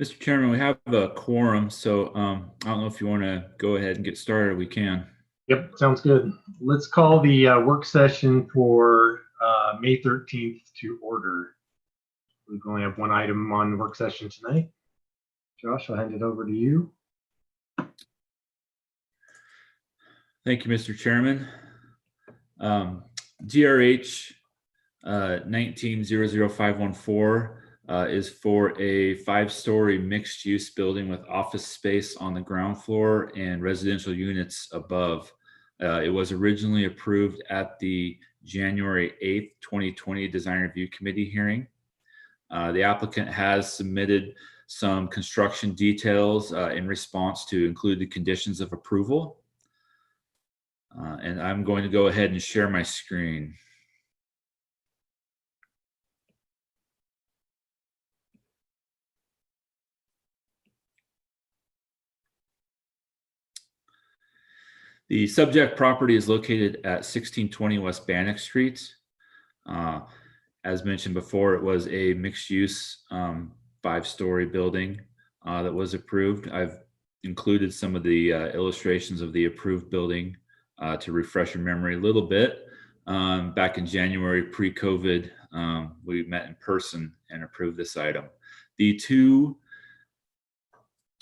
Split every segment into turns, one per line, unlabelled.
Mr. Chairman, we have a quorum, so I don't know if you want to go ahead and get started. We can.
Yep, sounds good. Let's call the work session for May 13th to order. We only have one item on the work session tonight. Josh, I'll hand it over to you.
Thank you, Mr. Chairman. DRH 1900514 is for a 5-story mixed-use building with office space on the ground floor and residential units above. It was originally approved at the January 8th, 2020 Design Review Committee hearing. The applicant has submitted some construction details in response to include the conditions of approval. And I'm going to go ahead and share my screen. The subject property is located at 1620 West Bannock Street. As mentioned before, it was a mixed-use 5-story building that was approved. I've included some of the illustrations of the approved building to refresh your memory a little bit. Back in January, pre-COVID, we met in person and approved this item. The two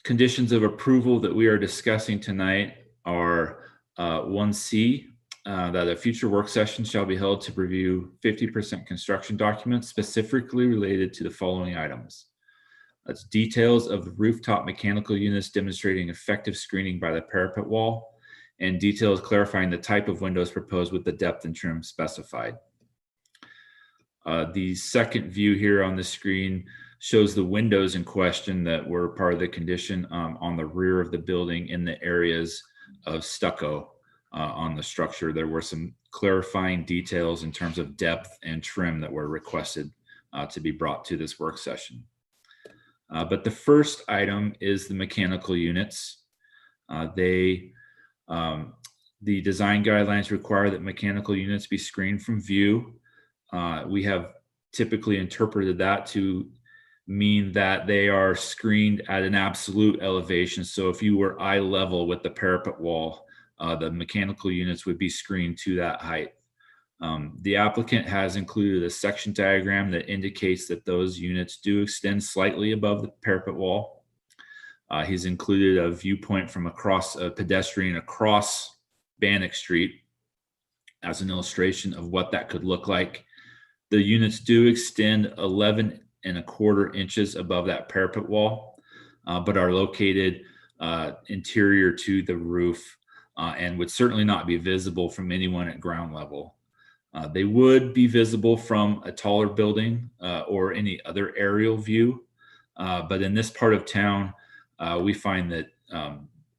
conditions of approval that we are discussing tonight are 1C, that a future work session shall be held to review 50% construction documents specifically related to the following items. That's details of the rooftop mechanical units demonstrating effective screening by the parapet wall, and details clarifying the type of windows proposed with the depth and trim specified. The second view here on the screen shows the windows in question that were part of the condition on the rear of the building in the areas of stucco on the structure. There were some clarifying details in terms of depth and trim that were requested to be brought to this work session. But the first item is the mechanical units. The design guidelines require that mechanical units be screened from view. We have typically interpreted that to mean that they are screened at an absolute elevation. So if you were eye level with the parapet wall, the mechanical units would be screened to that height. The applicant has included a section diagram that indicates that those units do extend slightly above the parapet wall. He's included a viewpoint from across a pedestrian across Bannock Street as an illustration of what that could look like. The units do extend 11¼ inches above that parapet wall, but are located interior to the roof and would certainly not be visible from anyone at ground level. They would be visible from a taller building or any other aerial view, but in this part of town, we find that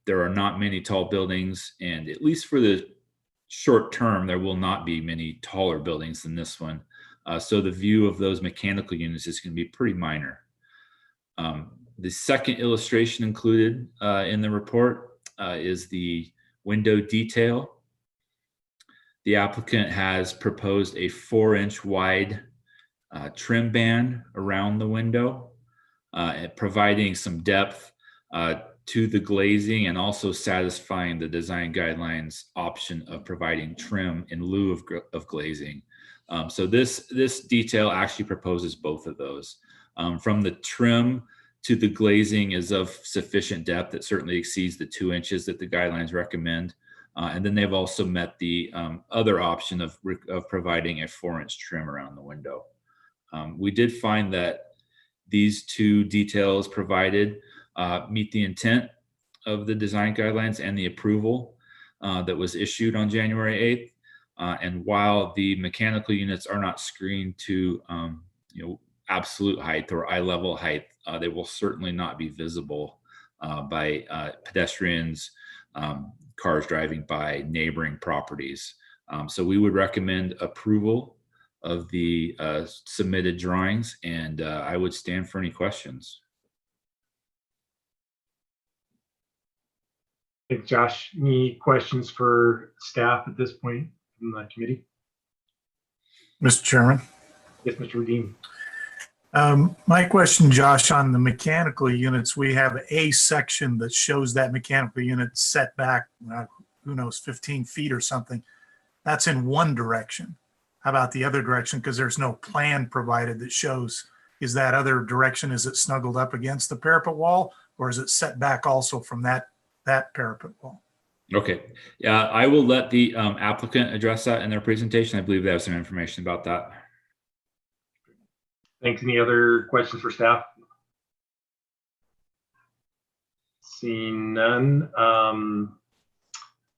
there are not many tall buildings, and at least for the short term, there will not be many taller buildings than this one. So the view of those mechanical units is going to be pretty minor. The second illustration included in the report is the window detail. The applicant has proposed a 4-inch wide trim band around the window, providing some depth to the glazing and also satisfying the design guidelines option of providing trim in lieu of glazing. So this detail actually proposes both of those. From the trim to the glazing is of sufficient depth. It certainly exceeds the 2 inches that the guidelines recommend. And then they've also met the other option of providing a 4-inch trim around the window. We did find that these two details provided meet the intent of the design guidelines and the approval that was issued on January 8th. And while the mechanical units are not screened to absolute height or eye level height, they will certainly not be visible by pedestrians, cars driving by neighboring properties. So we would recommend approval of the submitted drawings, and I would stand for any questions.
Thanks, Josh. Any questions for staff at this point from the committee?
Mr. Chairman.
Yes, Mr. Redeem.
My question, Josh, on the mechanical units, we have a section that shows that mechanical unit set back, who knows, 15 feet or something. That's in one direction. How about the other direction? Because there's no plan provided that shows, is that other direction, is it snuggled up against the parapet wall, or is it set back also from that parapet wall?
Okay. Yeah, I will let the applicant address that in their presentation. I believe they have some information about that.
Thanks. Any other questions for staff? Seeing none.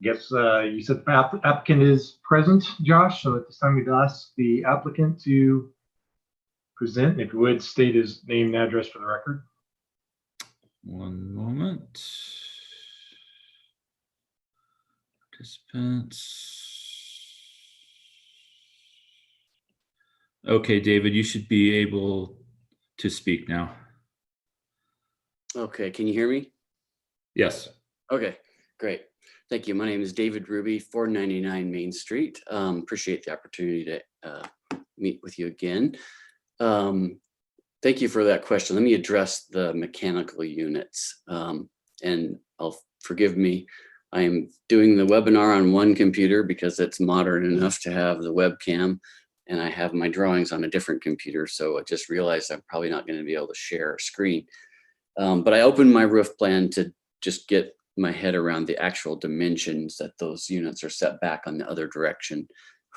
Guess you said the applicant is present, Josh. So at this time, we'd ask the applicant to present. If you would, state his name and address for the record.
One moment. Participants. Okay, David, you should be able to speak now.
Okay, can you hear me?
Yes.
Okay, great. Thank you. My name is David Ruby, 499 Main Street. Appreciate the opportunity to meet with you again. Thank you for that question. Let me address the mechanical units. And forgive me, I am doing the webinar on one computer because it's modern enough to have the webcam, and I have my drawings on a different computer. So I just realized I'm probably not going to be able to share a screen. But I opened my roof plan to just get my head around the actual dimensions that those units are set back on the other direction.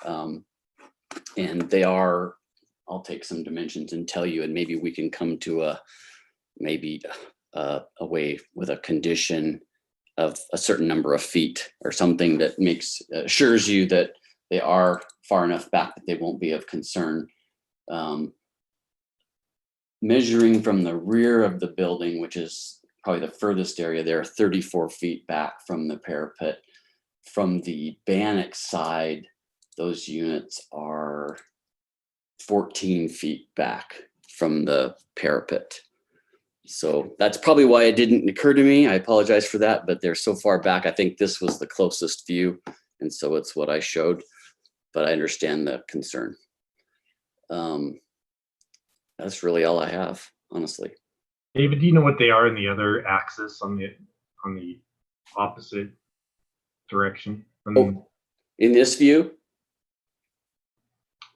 And they are, I'll take some dimensions and tell you, and maybe we can come to a way with a condition of a certain number of feet or something that assures you that they are far enough back that they won't be of concern. Measuring from the rear of the building, which is probably the furthest area there, 34 feet back from the parapet. From the Bannock side, those units are 14 feet back from the parapet. So that's probably why it didn't occur to me. I apologize for that, but they're so far back. I think this was the closest view, and so it's what I showed, but I understand the concern. That's really all I have, honestly.
David, do you know what they are in the other axis on the opposite direction?
Oh, in this view?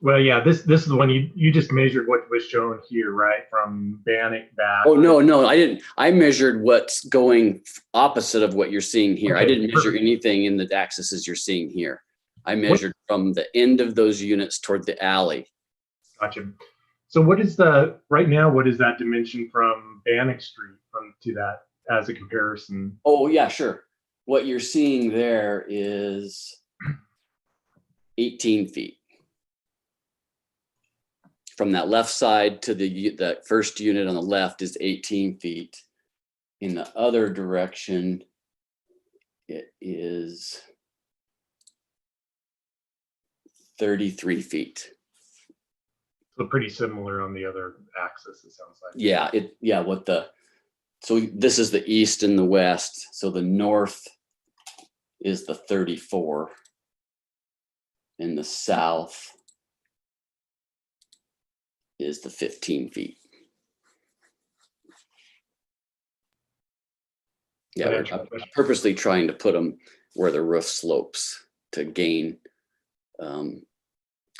Well, yeah, this is the one you just measured what was shown here, right? From Bannock back.
Oh, no, I didn't. I measured what's going opposite of what you're seeing here. Okay, I didn't measure anything in the axes you're seeing here. I measured from the end of those units toward the alley.
Gotcha. So what is right now, what is that dimension from Bannock Street to that as a comparison?
Oh, yeah, sure. What you're seeing there is 18 feet. From that left side to the first unit on the left is 18 feet. In the other direction, it is 33 feet.
So pretty similar on the other axis, it sounds like.
Yeah, so this is the east and the west. So the north is the 34 and the south is the 15 feet. Yeah, I'm purposely trying to put them where the roof slopes to gain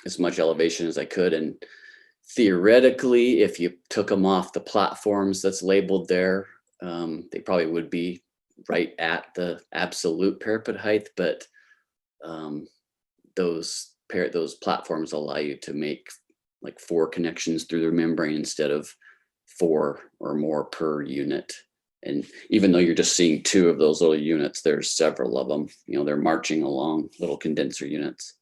as much elevation as I could. And theoretically, if you took them off the platforms that's labeled there, they probably would be right at the absolute parapet height, but those platforms allow you to make like 4 connections through the membrane instead of 4 or more per unit. And even though you're just seeing 2 of those little units, there's several of them. You know, they're marching along, little condenser units.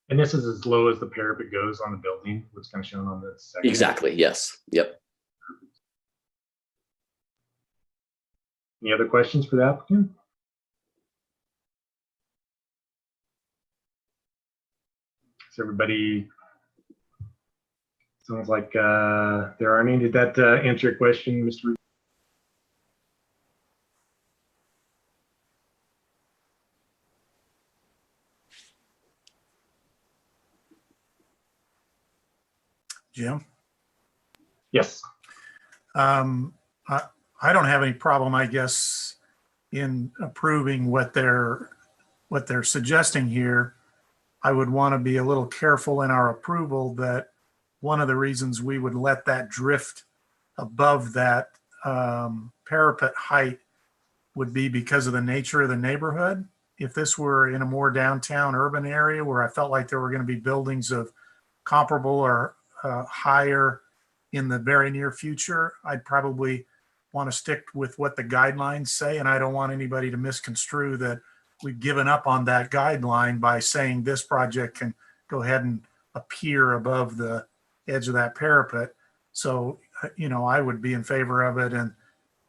And this is as low as the parapet goes on the building, what's kind of shown on the second.
Exactly, yes, yep.
Any other questions for the applicant? Is everybody, sounds like there aren't any. Did that answer your question, Mr.
Jim?
Yes.
I don't have any problem, I guess, in approving what they're suggesting here. I would want to be a little careful in our approval that one of the reasons we would let that drift above that parapet height would be because of the nature of the neighborhood. If this were in a more downtown urban area where I felt like there were going to be buildings of comparable or higher in the very near future, I'd probably want to stick with what the guidelines say. And I don't want anybody to misconstrue that we've given up on that guideline by saying this project can go ahead and appear above the edge of that parapet. So, I would be in favor of it and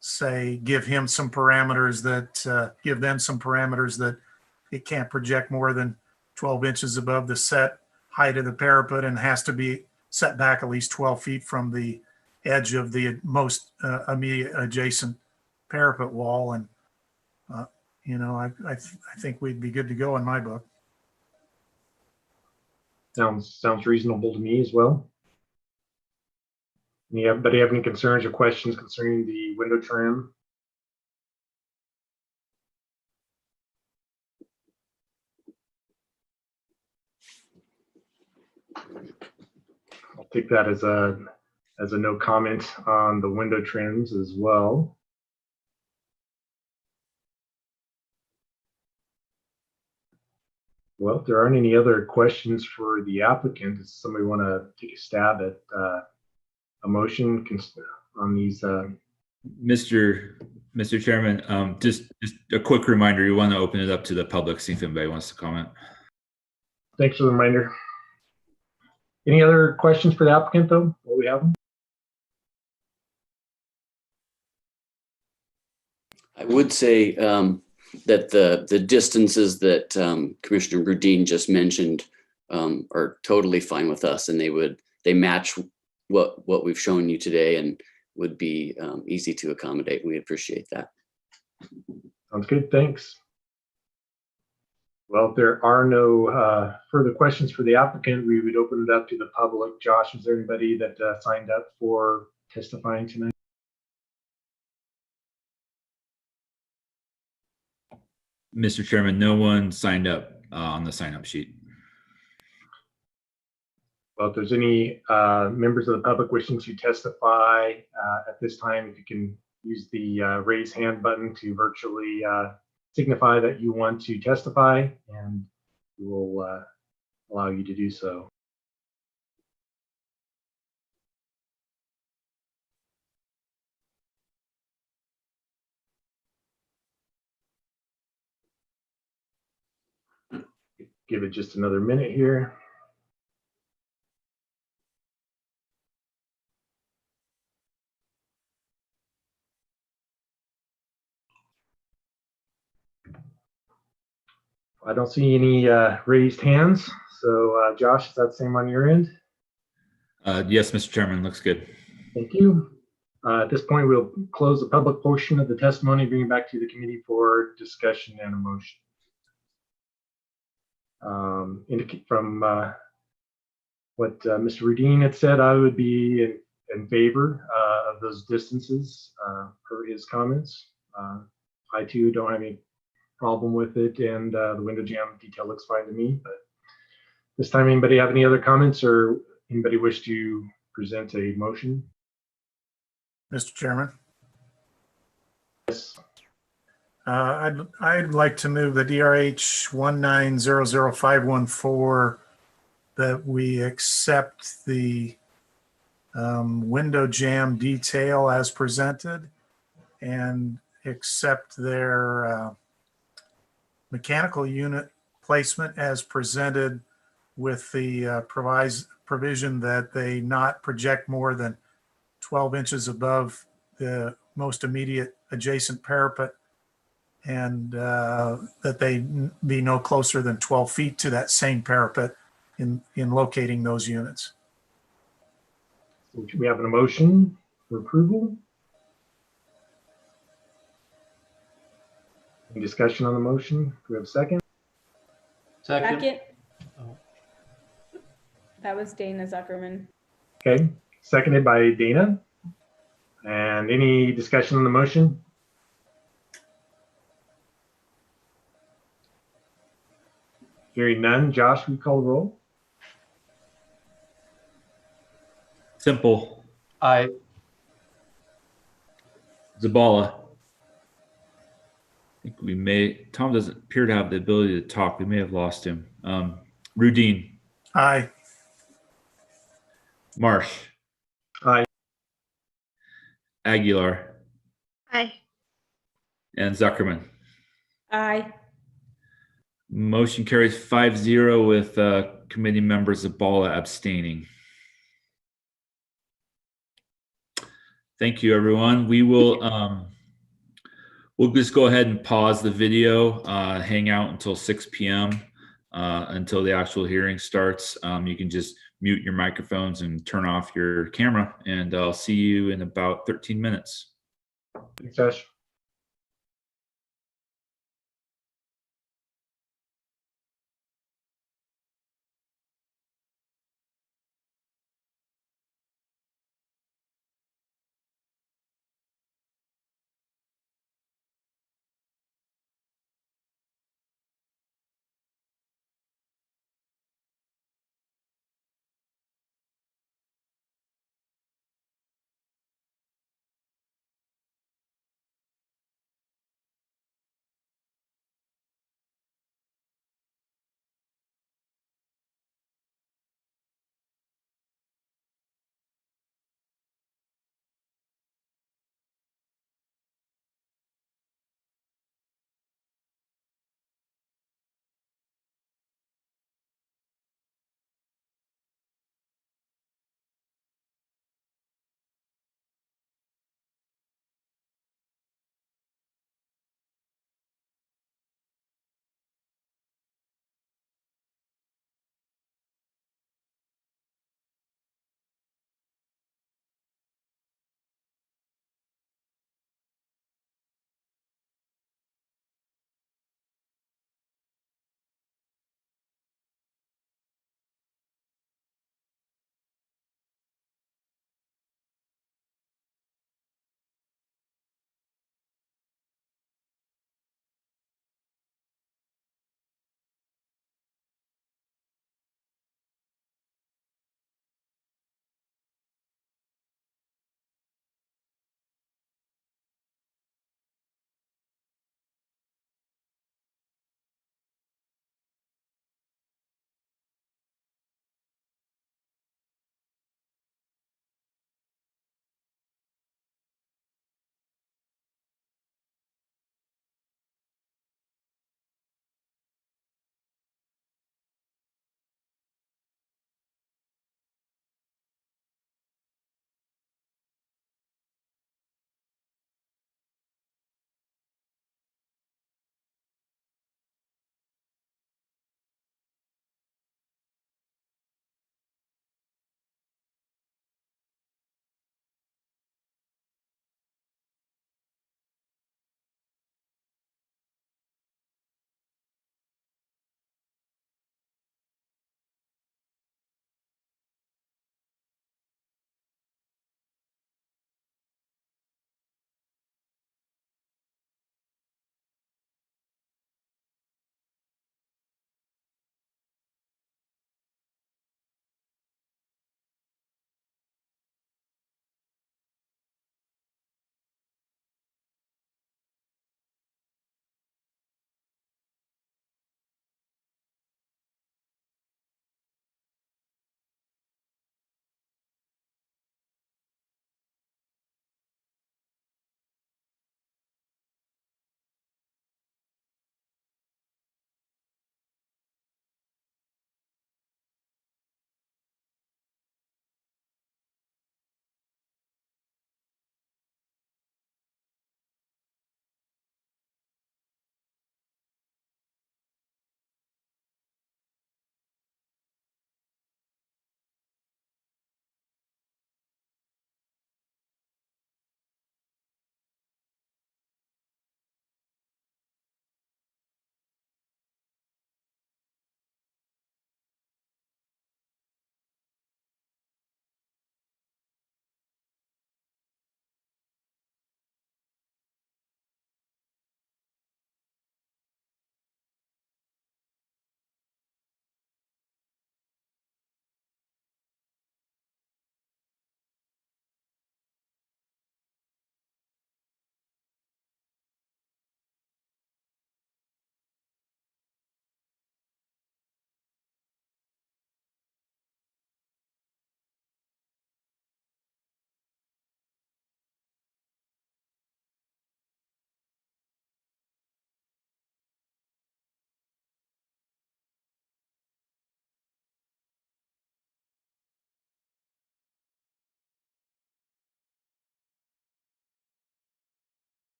say, give them some parameters that it can't project more than 12 inches above the set height of the parapet and has to be set back at least 12 feet from the edge of the most immediate adjacent parapet wall. And, I think we'd be good to go in my book.
Sounds reasonable to me as well. Anybody have any concerns or questions concerning the window trim? I'll take that as a no comment on the window trims as well. Well, if there aren't any other questions for the applicant, does somebody want to take a stab at a motion on these?
Mr. Chairman, just a quick reminder, you want to open it up to the public, see if anybody wants to comment.
Thanks for the reminder. Any other questions for the applicant, though, while we have them?
I would say that the distances that Commissioner Brudin just mentioned are totally fine with us, and they match what we've shown you today and would be easy to accommodate. We appreciate that.
Sounds good. Thanks. Well, if there are no further questions for the applicant, we would open it up to the public. Josh, is there anybody that signed up for testifying tonight?
Mr. Chairman, no one signed up on the sign-up sheet.
Well, if there's any members of the public wishing to testify at this time, if you can use the raise hand button to virtually signify that you want to testify, and we will allow you to do so. Give it just another minute here. I don't see any raised hands. So Josh, is that the same on your end?
Yes, Mr. Chairman, looks good. Thank
you. At this point, we'll close the public portion of the testimony, bring it back to the committee for discussion and a motion. Indicate from what Mr. Rudin had said, I would be in favor of those distances per his comments. I too don't have any problem with it, and the window jam detail looks fine to me. But this time, anybody have any other comments or anybody wish to present a motion?
Mr. Chairman.
Yes.
I'd like to move the DRH 1900514 that we accept the window jam detail as presented and accept their mechanical unit placement as presented with the provision that they not project more than 12 inches above the most immediate adjacent parapet, and that they be no closer than 12 feet to that same parapet in locating those units.
We have an motion for approval. Any discussion on the motion? Do we have a second?
Second. That was Dana Zuckerman.
Okay, seconded by Dana. And any discussion on the motion? Hearing none. Josh, we call the roll?
Simple.
Aye.
Zabala. I think we may, Tom doesn't appear to have the ability to talk. We may have lost him. Rudine.
Aye.
Marsh.
Aye.
Aguilar.
Aye.
And Zuckerman.
Aye.
Motion carries 5-0 with committee members Zabala abstaining. Thank you, everyone. We will we'll just go ahead and pause the video, hang out until 6 p.m. Until the actual hearing starts. You can just mute your microphones and turn off your camera, and I'll see you in about 13 minutes.
Thanks, Josh.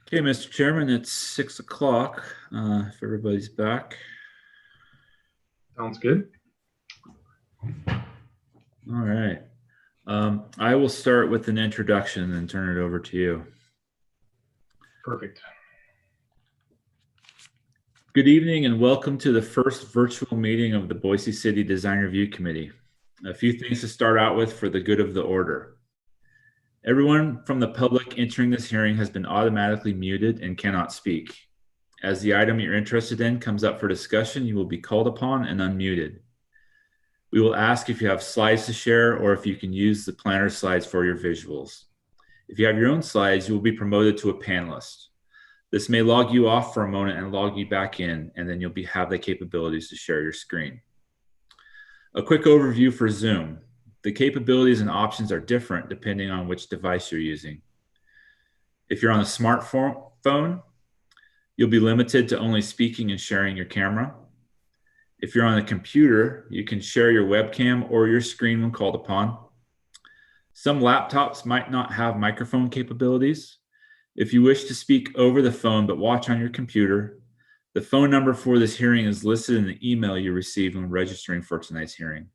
Okay, Mr. Chairman, it's 6 o'clock. If everybody's back.
Sounds good.
All right. I will start with an introduction and turn it over to you.
Perfect.
Good evening and welcome to the first virtual meeting of the Boise City Design Review Committee. A few things to start out with for the good of the order. Everyone from the public entering this hearing has been automatically muted and cannot speak. As the item you're interested in comes up for discussion, you will be called upon and unmuted. We will ask if you have slides to share or if you can use the planner slides for your visuals. If you have your own slides, you will be promoted to a panelist. This may log you off for a moment and log you back in, and then you'll have the capabilities to share your screen. A quick overview for Zoom. The capabilities and options are different depending on which device you're using. If you're on a smartphone, you'll be limited to only speaking and sharing your camera. If you're on a computer, you can share your webcam or your screen when called upon. Some laptops might not have microphone capabilities. If you wish to speak over the phone but watch on your computer, the phone number for this hearing is listed in the email you received when registering for tonight's hearing.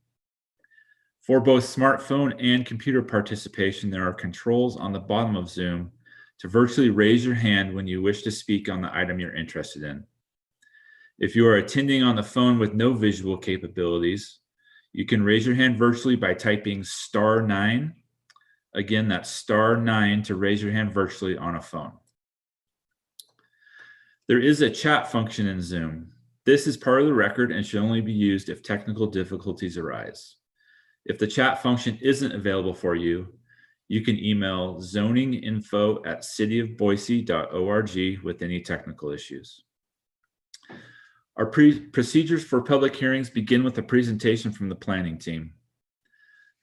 For both smartphone and computer participation, there are controls on the bottom of Zoom to virtually raise your hand when you wish to speak on the item you're interested in. If you are attending on the phone with no visual capabilities, you can raise your hand virtually by typing *9. Again, that's *9 to raise your hand virtually on a phone. There is a chat function in Zoom. This is part of the record and should only be used if technical difficulties arise. If the chat function isn't available for you, you can email zoninginfo@cityofboise.org with any technical issues. Our procedures for public hearings begin with a presentation from the planning team.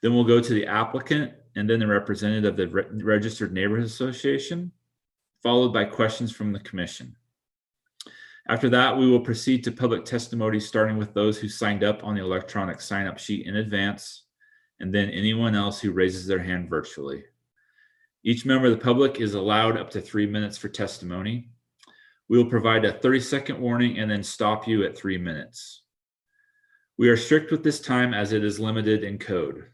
Then we'll go to the applicant and then the representative of the Registered Neighborhood Association, followed by questions from the commission. After that, we will proceed to public testimony, starting with those who signed up on the electronic sign-up sheet in advance, and then anyone else who raises their hand virtually. Each member of the public is allowed up to 3 minutes for testimony. We will provide a 30-second warning and then stop you at 3 minutes. We are strict with this time as it is limited in code.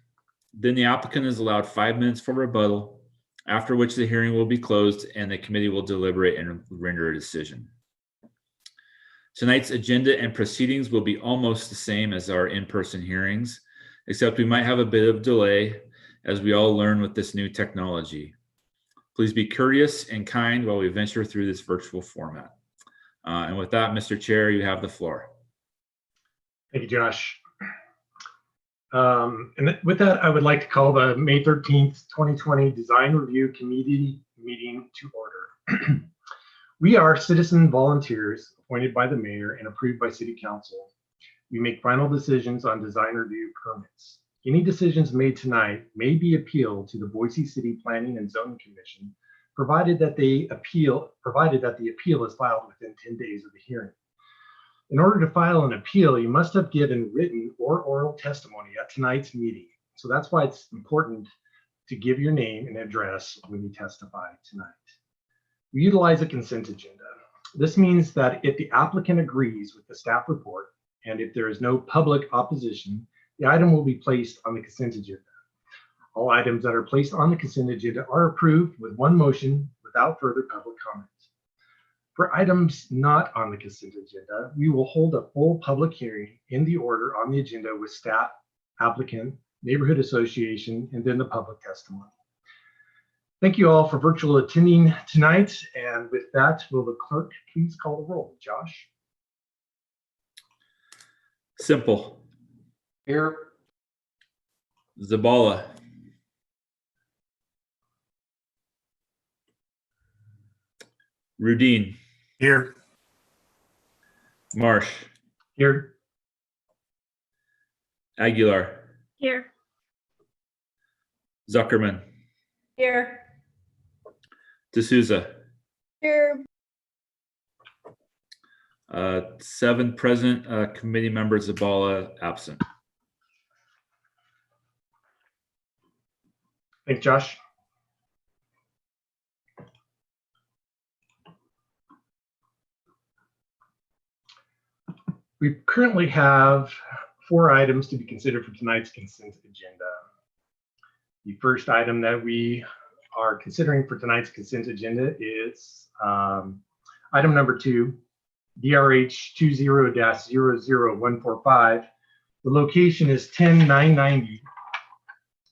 Then the applicant is allowed 5 minutes for rebuttal, after which the hearing will be closed and the committee will deliberate and render a decision. Tonight's agenda and proceedings will be almost the same as our in-person hearings, except we might have a bit of delay as we all learn with this new technology. Please be courteous and kind while we venture through this virtual format. And with that, Mr. Chair, you have the floor.
Thank you, Josh. And with that, I would like to call the May 13th, 2020 Design Review Committee meeting to order. We are citizen volunteers appointed by the mayor and approved by City Council. We make final decisions on design review permits. Any decisions made tonight may be appealed to the Boise City Planning and Zoning Commission, provided that the appeal is filed within 10 days of the hearing. In order to file an appeal, you must have given written or oral testimony at tonight's meeting. So that's why it's important to give your name and address when you testify tonight. We utilize a consent agenda. This means that if the applicant agrees with the staff report and if there is no public opposition, the item will be placed on the consent agenda. All items that are placed on the consent agenda are approved with one motion without further public comment. For items not on the consent agenda, we will hold a full public hearing in the order on the agenda with staff, applicant, neighborhood association, and then the public testimony. Thank you all for virtual attending tonight. And with that, will the clerk please call the roll? Josh?
Simple.
Here.
Zabala. Rudin.
Here.
Marsh.
Here.
Aguilar.
Here.
Zuckerman.
Here.
D'Souza.
Here.
7 present, committee members, Zabala absent.
Thanks, Josh. We currently have 4 items to be considered for tonight's consent agenda. The first item that we are considering for tonight's consent agenda is item number 2, DRH 20-00145. The location is 10990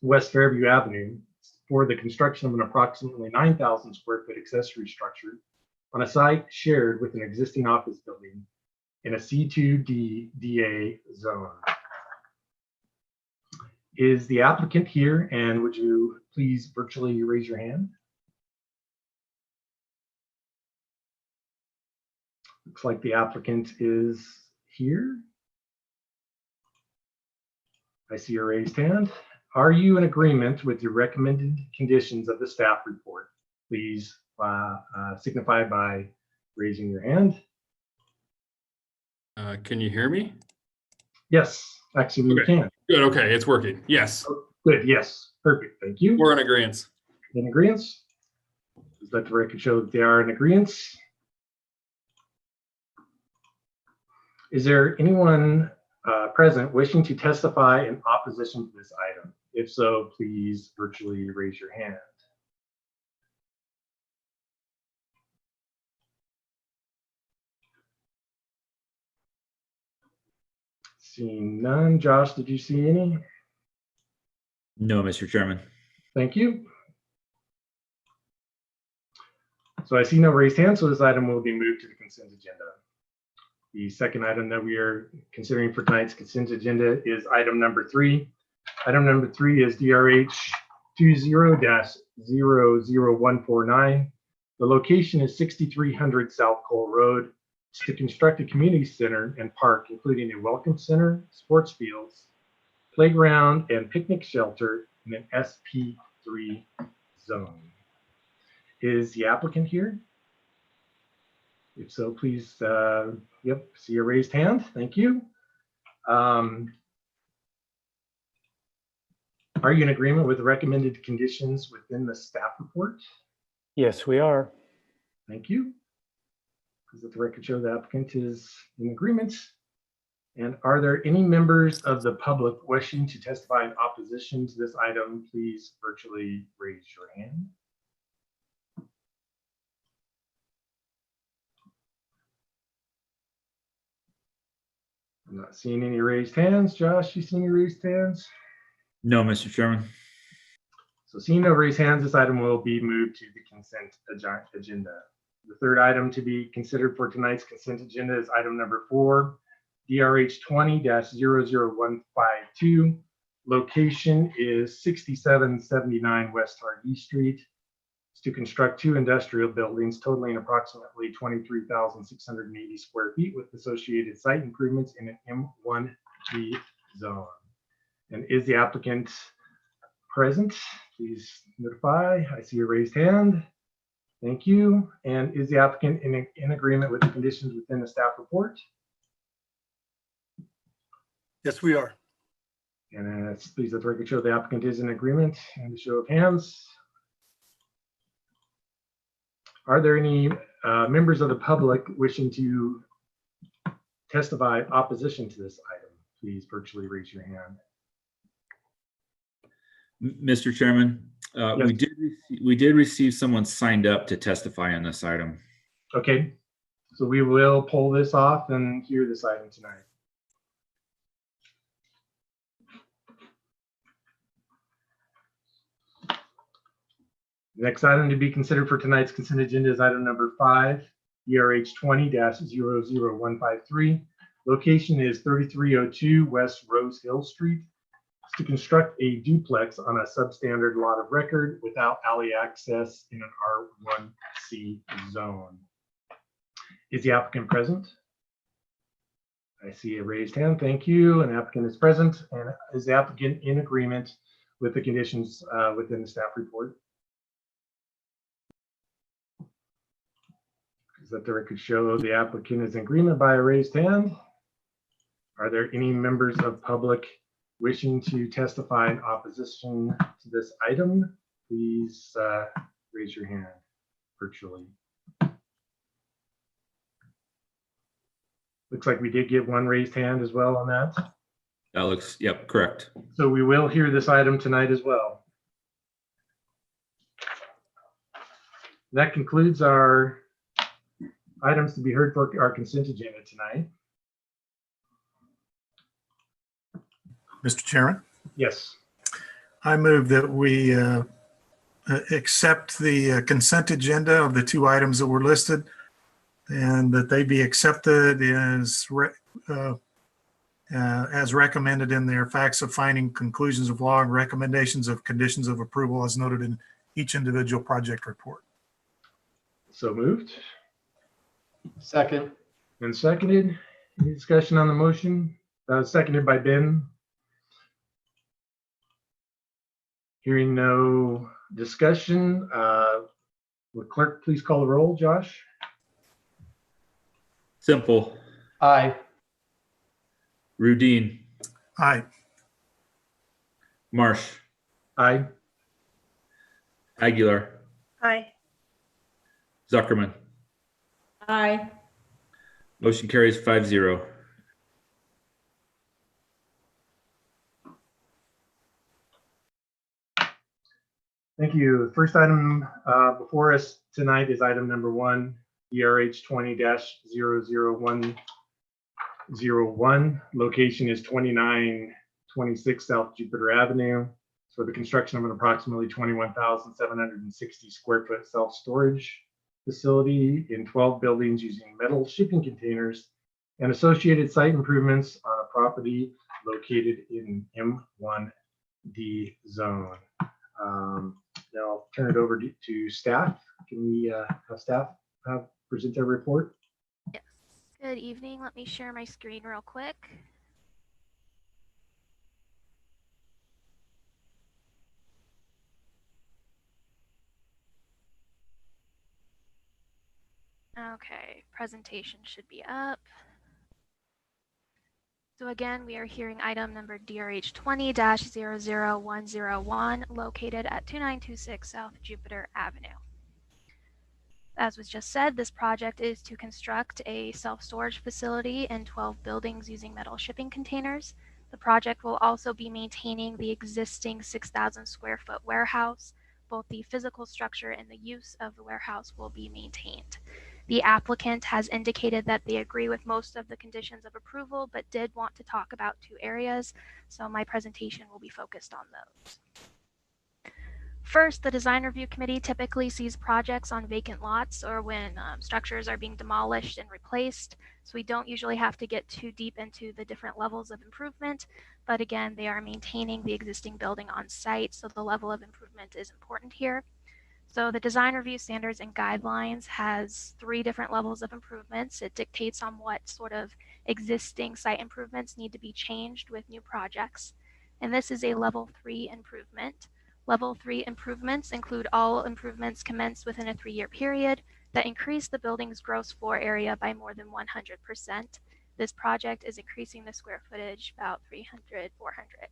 West Fairview Avenue for the construction of an approximately 9,000 square foot accessory structure on a site shared with an existing office building in a C2D DA zone. Is the applicant here, and would you please virtually raise your hand? Looks like the applicant is here. I see a raised hand. Are you in agreement with the recommended conditions of the staff report? Please signify by raising your hand.
Can you hear me?
Yes, actually we
Okay.
can.
Good. Okay. It's working. Yes.
Good, yes, perfect, thank you.
We're in agreement.
In agreement? Let the record show that they are in agreement. Is there anyone present wishing to testify in opposition to this item? If so, please virtually raise your hand. Seeing none. Josh, did you see any?
No, Mr. Chairman.
Thank you. So I see no raised hands, so this item will be moved to the consent agenda. The second item that we are considering for tonight's consent agenda is item number 3. Item number 3 is DRH 20-00149. The location is 6300 South Cole Road. It's to construct a community center and park, including a welcome center, sports fields, playground, and picnic shelter in an SP3 zone. Is the applicant here? If so, please, yep, see a raised hand. Thank you. Are you in agreement with the recommended conditions within the staff report?
Yes, we are.
Thank you. Please let the record show the applicant is in agreement. And are there any members of the public wishing to testify in opposition to this item? Please virtually raise your hand. I'm not seeing any raised hands. Josh, you see any raised hands?
No, Mr. Chairman.
So seeing no raised hands, this item will be moved to the consent agenda. The third item to be considered for tonight's consent agenda is item number 4, DRH 20-00152. Location is 6779 West Hardy Street. It's to construct 2 industrial buildings totaling approximately 23,680 square feet with associated site improvements in an M1B zone. And is the applicant present? Please notify. I see a raised hand. Thank you. And is the applicant in agreement with the conditions within the staff report?
Yes, we are.
And please let the record show the applicant is in agreement. And a show of hands. Are there any members of the public wishing to testify in opposition to this item? Please virtually raise your hand.
Mr. Chairman,
Yes.
we did receive someone signed up to testify on this item.
Okay, so we will pull this off and hear this item tonight. Next item to be considered for tonight's consent agenda is item number 5, DRH 20-00153. Location is 3302 West Rose Hill Street. It's to construct a duplex on a substandard lot of record without alley access in an R1C zone. Is the applicant present? I see a raised hand. Thank you. An applicant is present. And is the applicant in agreement with the conditions within the staff report? Let the record show the applicant is in agreement by a raised hand. Are there any members of public wishing to testify in opposition to this item? Please raise your hand virtually. Looks like we did get one raised hand as well on that.
That looks, yep, correct.
So we will hear this item tonight as well. That concludes our items to be heard for our consent agenda tonight.
Mr. Chairman,
Yes.
I move that we accept the consent agenda of the two items that were listed and that they be accepted as recommended in their facts of finding, conclusions of law, and recommendations of conditions of approval as noted in each individual project report.
So moved
Second.
and seconded. Any discussion on the motion? Seconded by Ben. Hearing no discussion, will clerk please call the roll, Josh?
Simple.
Aye.
Rudine.
Aye.
Marsh.
Aye.
Aguilar.
Aye.
Zuckerman.
Aye.
Motion carries 5-0.
Thank you. The first item before us tonight is item number 1, DRH 20-00101. Location is 2926 South Jupiter Avenue. For the construction of an approximately 21,760 square foot self-storage facility in 12 buildings using metal shipping containers and associated site improvements on a property located in M1D zone. Now I'll turn it over to staff. Can we have staff present their report?
Yes. Good evening. Let me share my screen real quick. Okay, presentation should be up. So again, we are hearing item number DRH 20-00101 located at 2926 South Jupiter Avenue. As was just said, this project is to construct a self-storage facility in 12 buildings using metal shipping containers. The project will also be maintaining the existing 6,000 square foot warehouse. Both the physical structure and the use of the warehouse will be maintained. The applicant has indicated that they agree with most of the conditions of approval, but did want to talk about 2 areas, so my presentation will be focused on those. First, the design review committee typically sees projects on vacant lots or when structures are being demolished and replaced, so we don't usually have to get too deep into the different levels of improvement, but again, they are maintaining the existing building on site, so the level of improvement is important here. So the design review standards and guidelines has 3 different levels of improvements. It dictates on what sort of existing site improvements need to be changed with new projects. And this is a level 3 improvement. Level 3 improvements include all improvements commenced within a 3-year period that increase the building's gross floor area by more than 100%. This project is increasing the square footage about 300, 400.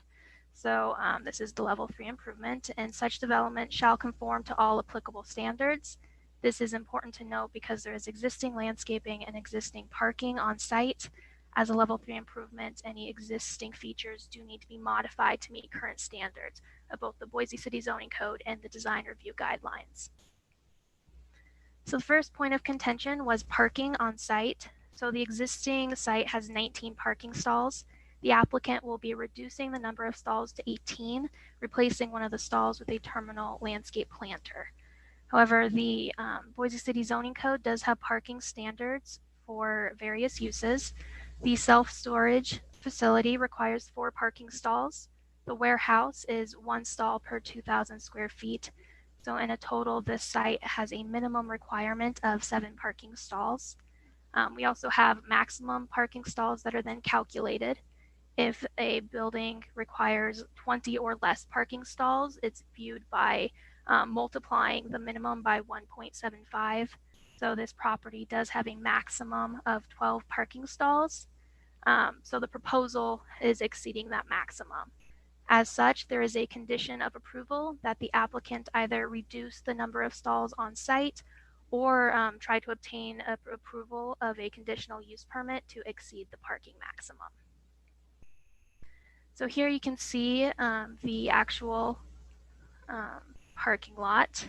So this is the level 3 improvement, and such development shall conform to all applicable standards. This is important to note because there is existing landscaping and existing parking on site. As a level 3 improvement, any existing features do need to be modified to meet current standards of both the Boise City Zoning Code and the design review guidelines. So the first point of contention was parking on site. So the existing site has 19 parking stalls. The applicant will be reducing the number of stalls to 18, replacing one of the stalls with a terminal landscape planter. However, the Boise City Zoning Code does have parking standards for various uses. The self-storage facility requires 4 parking stalls. The warehouse is 1 stall per 2,000 square feet. So in a total, this site has a minimum requirement of 7 parking stalls. We also have maximum parking stalls that are then calculated. If a building requires 20 or less parking stalls, it's viewed by multiplying the minimum by 1.75. So this property does have a maximum of 12 parking stalls. So the proposal is exceeding that maximum. As such, there is a condition of approval that the applicant either reduce the number of stalls on site or try to obtain approval of a conditional use permit to exceed the parking maximum. So here you can see the actual parking lot.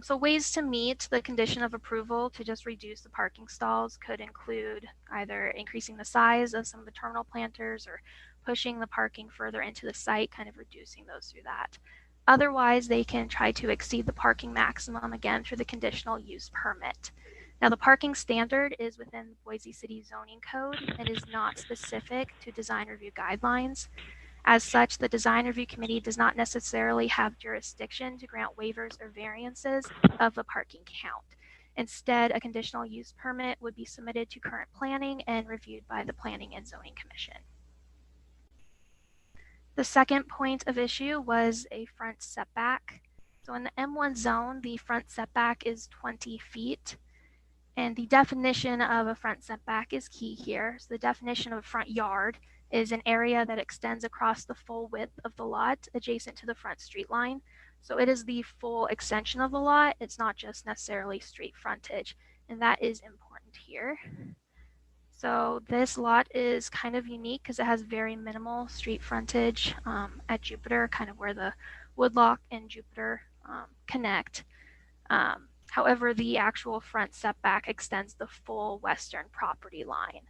So ways to meet the condition of approval to just reduce the parking stalls could include either increasing the size of some of the terminal planters or pushing the parking further into the site, kind of reducing those through that. Otherwise, they can try to exceed the parking maximum again through the conditional use permit. Now, the parking standard is within the Boise City zoning code and is not specific to design review guidelines. As such, the design review committee does not necessarily have jurisdiction to grant waivers or variances of the parking count. Instead, a conditional use permit would be submitted to current planning and reviewed by the Planning and Zoning Commission. The second point of issue was a front setback. So in the M1 zone, the front setback is 20 feet. And the definition of a front setback is key here. So the definition of a front yard is an area that extends across the full width of the lot adjacent to the front street line. So it is the full extension of the lot. It's not just necessarily street frontage. And that is important here. So this lot is kind of unique because it has very minimal street frontage at Jupiter, kind of where the Woodlock and Jupiter connect. However, the actual front setback extends the full western property line.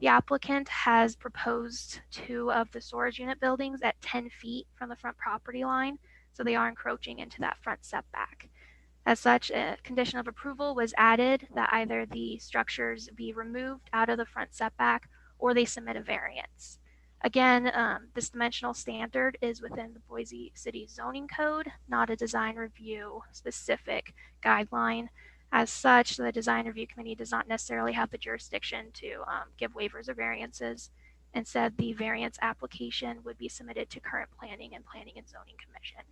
The applicant has proposed 2 of the storage unit buildings at 10 feet from the front property line, so they are encroaching into that front setback. As such, a condition of approval was added that either the structures be removed out of the front setback or they submit a variance. Again, this dimensional standard is within the Boise City zoning code, not a design review specific guideline. As such, the design review committee does not necessarily have the jurisdiction to give waivers or variances. Instead, the variance application would be submitted to current planning and zoning commission.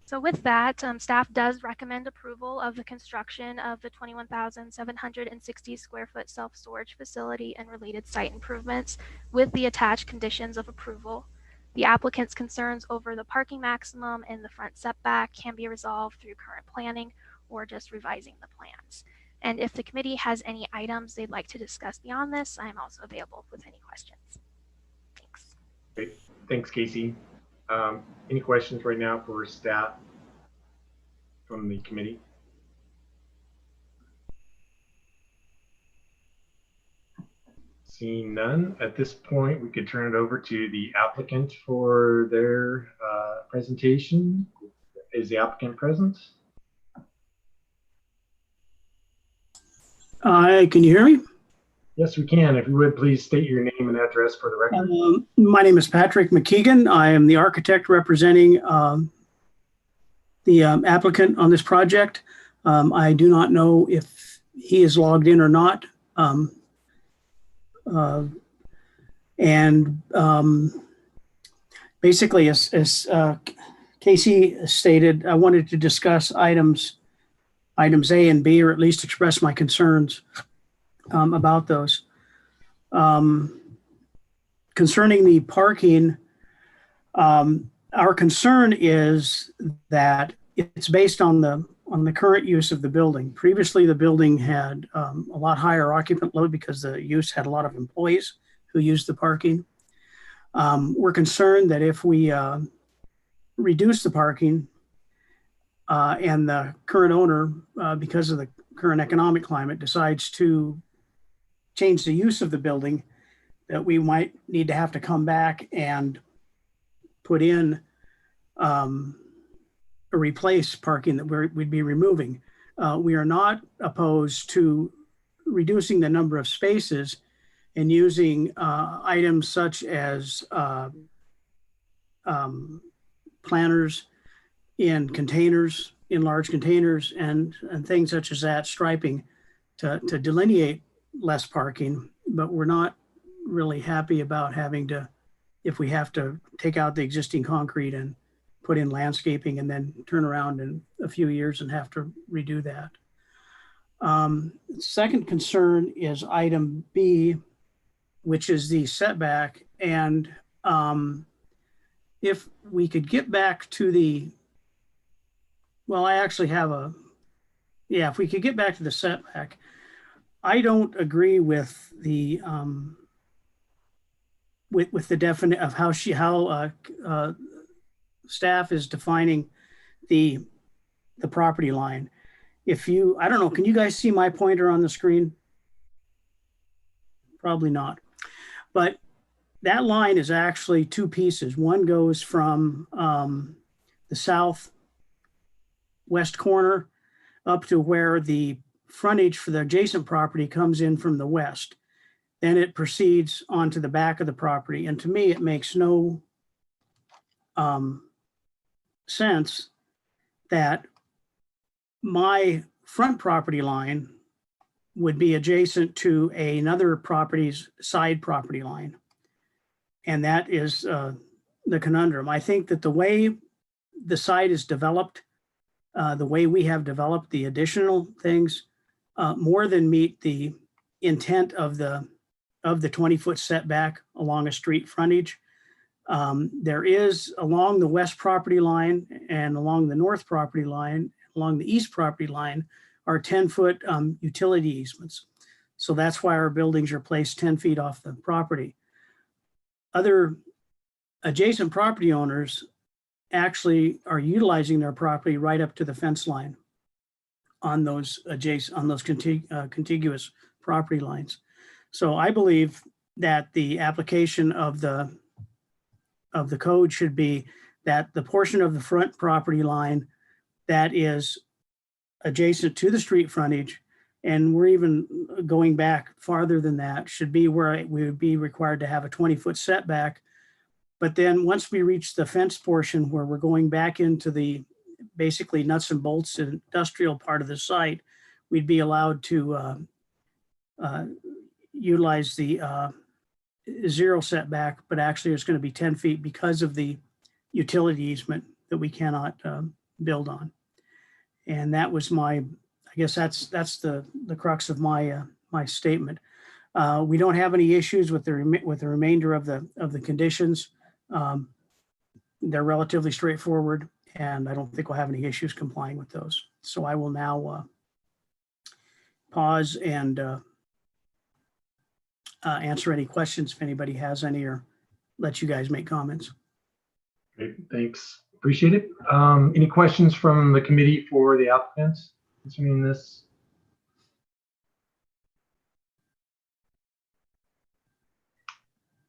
So with that, staff does recommend approval of the construction of the 21,760 square foot self-storage facility and related site improvements with the attached conditions of approval. The applicant's concerns over the parking maximum and the front setback can be resolved through current planning or just revising the plans. And if the committee has any items they'd like to discuss beyond this, I'm also available with any questions. Thanks.
Great. Thanks, Casey. Any questions right now for staff from the committee? Seeing none, at this point, we could turn it over to the applicant for their presentation. Is the applicant present?
Can you hear me?
Yes, we can. If you would, please state your name and address for the record.
My name is Patrick McKeegan. I am the architect representing the applicant on this project. I do not know if he is logged in or not. Basically, as Casey stated, I wanted to discuss items A and B, or at least express my concerns about those. Concerning the parking, our concern is that it's based on the current use of the building. Previously, the building had a lot higher occupant load because the use had a lot of employees who used the parking. We're concerned that if we reduce the parking and the current owner, because of the current economic climate, decides to change the use of the building, that we might need to have to come back and put in or replace parking that we'd be removing. We are not opposed to reducing the number of spaces and using items such as planters in containers, in large containers, and things such as that, striping to delineate less parking. But we're not really happy about having to, if we have to take out the existing concrete and put in landscaping and then turn around in a few years and have to redo that. Second concern is item B, which is the setback. And if we could get back to the Well, I actually have yeah, if we could get back to the setback, I don't agree with the, with the definite of how staff is defining the property line. I don't know, can you guys see my pointer on the screen? Probably not. But that line is actually two pieces. One goes from the southwest corner up to where the frontage for the adjacent property comes in from the west. Then it proceeds onto the back of the property. And to me, it makes no sense that my front property line would be adjacent to another property's side property line. And that is the conundrum. I think that the way the site is developed, the way we have developed the additional things, more than meet the intent of the 20-foot setback along a street frontage. There is along the west property line and along the north property line, along the east property line, are 10-foot utility easements. So that's why our buildings are placed 10 feet off the property. Other adjacent property owners actually are utilizing their property right up to the fence line on those contiguous property lines. So I believe that the application of the code should be that the portion of the front property line that is adjacent to the street frontage, and we're even going back farther than that, should be where we would be required to have a 20-foot setback. But then once we reach the fence portion where we're going back into the basically nuts and bolts industrial part of the site, we'd be allowed to utilize the zero setback, but actually it's going to be 10 feet because of the utility easement that we cannot build on. And that was I guess that's the crux of my statement. We don't have any issues with the remainder of the conditions. They're relatively straightforward, and I don't think we'll have any issues complying with those. So I will now pause and answer any questions if anybody has any, or let you guys make comments.
Great, thanks. Appreciate it. Any questions from the committee for the applicants concerning this?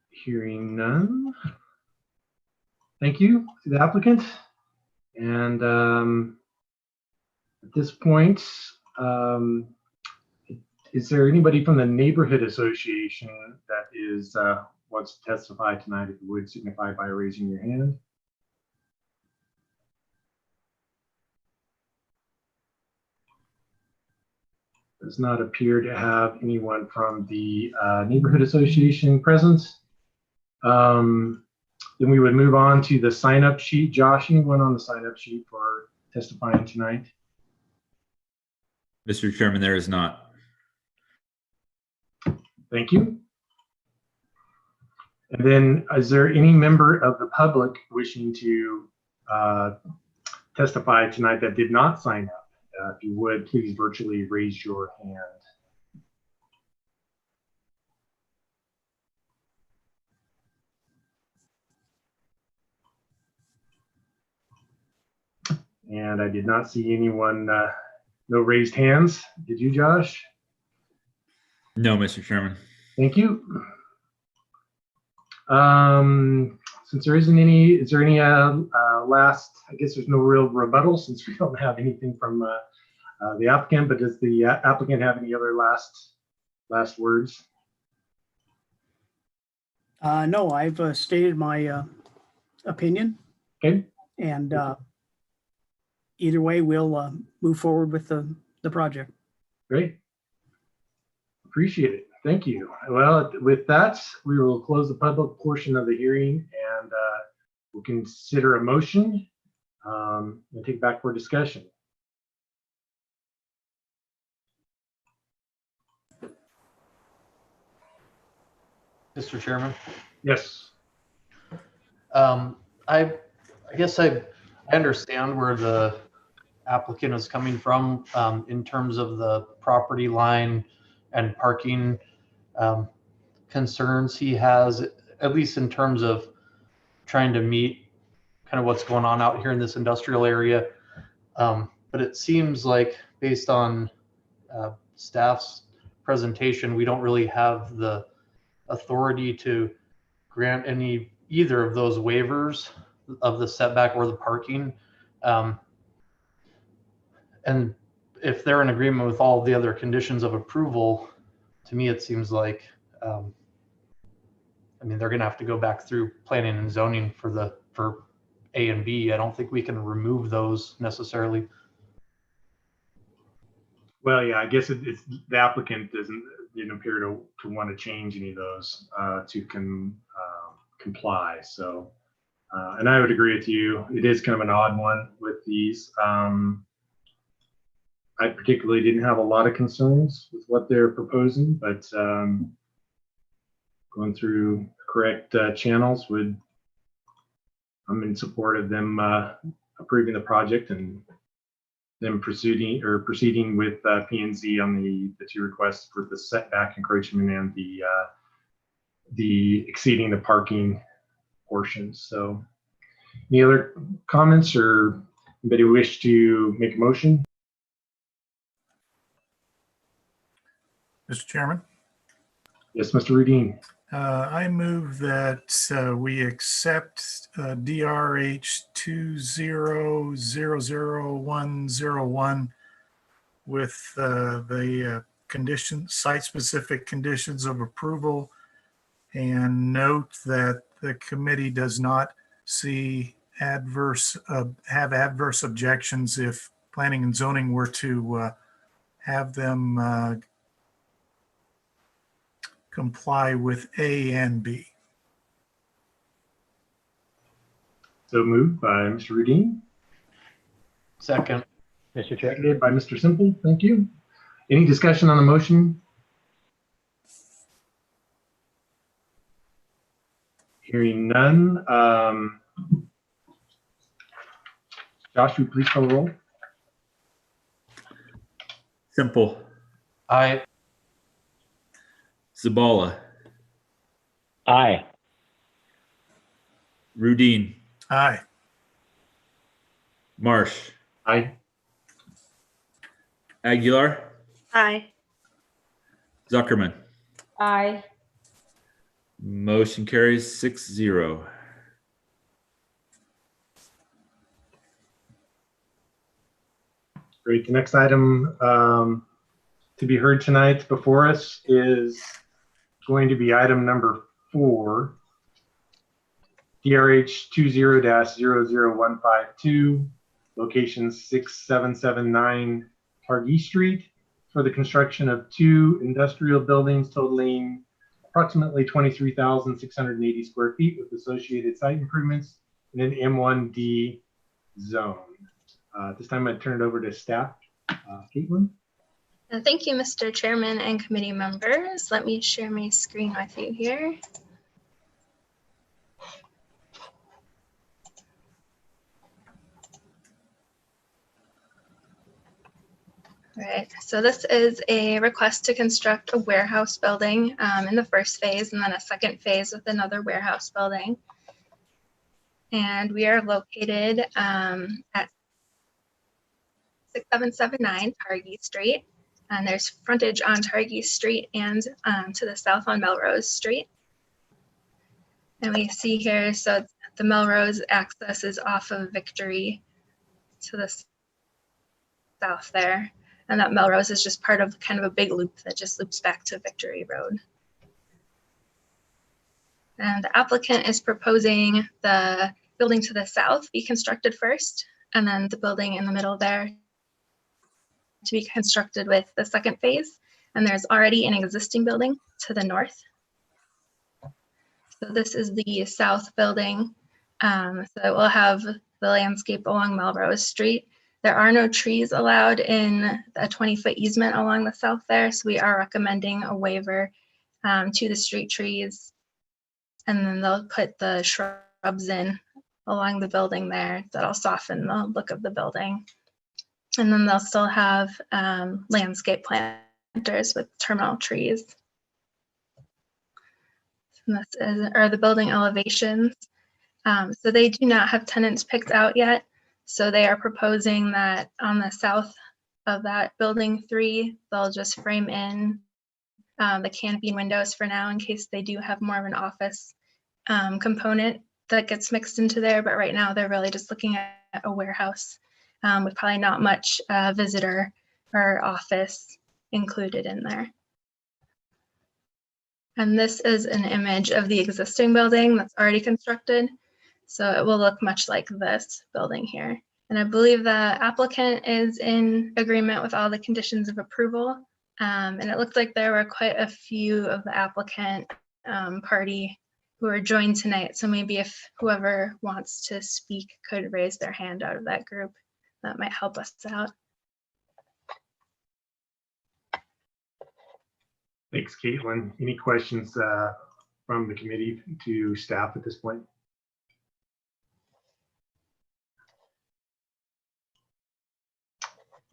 Hearing none. Thank you to the applicant. And at this point, is there anybody from the neighborhood association that is wants to testify tonight? If you would signify by raising your hand. Does not appear to have anyone from the neighborhood association present. Then we would move on to the sign-up sheet. Josh, anyone on the sign-up sheet for testifying tonight?
Mr. Chairman, there is not.
Thank you. And then is there any member of the public wishing to testify tonight that did not sign up? If you would, please virtually raise your hand. And I did not see anyone, no raised hands. Did you, Josh?
No, Mr. Chairman.
Thank you. Since there isn't any, is there any last, I guess there's no real rebuttal since we don't have anything from the applicant, but does the applicant have any other last words?
No, I've stated my opinion.
Okay.
And either way, we'll move forward with the project.
Great. Appreciate it. Thank you. Well, with that, we will close the public portion of the hearing and we'll consider a motion and take back for discussion.
Mr. Chairman.
Yes.
I guess I understand where the applicant is coming from in terms of the property line and parking concerns he has, at least in terms of trying to meet kind of what's going on out here in this industrial area. But it seems like based on staff's presentation, we don't really have the authority to grant either of those waivers of the setback or the parking. And if they're in agreement with all the other conditions of approval, to me, it seems like, I mean, they're going to have to go back through planning and zoning for A and B. I don't think we can remove those necessarily.
Well, yeah, I guess it's the applicant didn't appear to want to change any of those to comply. So, and I would agree with you. It is kind of an odd one with these. I particularly didn't have a lot of concerns with what they're proposing, but going through correct channels I'm in support of them approving the project and them proceeding with P&Z on the two requests for the setback encroachment and the exceeding the parking portions. So any other comments or anybody wish to make a motion?
Mr. Chairman,
Yes, Mr. Rudin.
I move that we accept DRH 2000101 with the site-specific conditions of approval, and note that the committee does not have adverse objections if planning and zoning were to have them comply with A and B.
So moved by Mr. Rudin,
Second.
Mr. Chair.
seconded by Mr. Simple. Thank you. Any discussion on the motion? Hearing none. Josh, will you please call the roll?
Simple.
Aye.
Zabala.
Aye.
Rudin.
Aye.
Marsh.
Aye.
Aguilar.
Aye.
Zuckerman.
Aye.
Motion carries 6-0.
Great. The next item to be heard tonight before us is going to be item number 4, DRH 20-00152, location 6779 Targhee Street, for the construction of 2 industrial buildings totaling approximately 23,680 square feet with associated site improvements in an M1D zone. At this time, I'd turn it over to staff. Caitlin?
Thank you, Mr. Chairman and committee members. Let me share my screen with you here. All right, so this is a request to construct a warehouse building in the first phase, and then a second phase with another warehouse building. And we are located at 6779 Targhee Street. And there's frontage on Targhee Street and to the south on Melrose Street. And we see here, so the Melrose access is off of Victory to the south there. And that Melrose is just part of kind of a big loop that just loops back to Victory Road. And the applicant is proposing the building to the south be constructed first, and then the building in the middle there to be constructed with the second phase. And there's already an existing building to the north. So this is the south building. So it will have the landscape along Melrose Street. There are no trees allowed in a 20-foot easement along the south there. So we are recommending a waiver to the street trees. And then they'll put the shrubs in along the building there that'll soften the look of the building. And then they'll still have landscape planters with terminal trees. And are the building elevations. So they do not have tenants picked out yet. So they are proposing that on the south of that building 3, they'll just frame in the canopy windows for now in case they do have more of an office component that gets mixed into there. But right now they're really just looking at a warehouse with probably not much visitor or office included in there. And this is an image of the existing building that's already constructed. So it will look much like this building here. And I believe the applicant is in agreement with all the conditions of approval. And it looked like there were quite a few of the applicant party who are joined tonight. So maybe if whoever wants to speak could raise their hand out of that group, that might help us out.
Thanks, Caitlin. Any questions from the committee to staff at this point?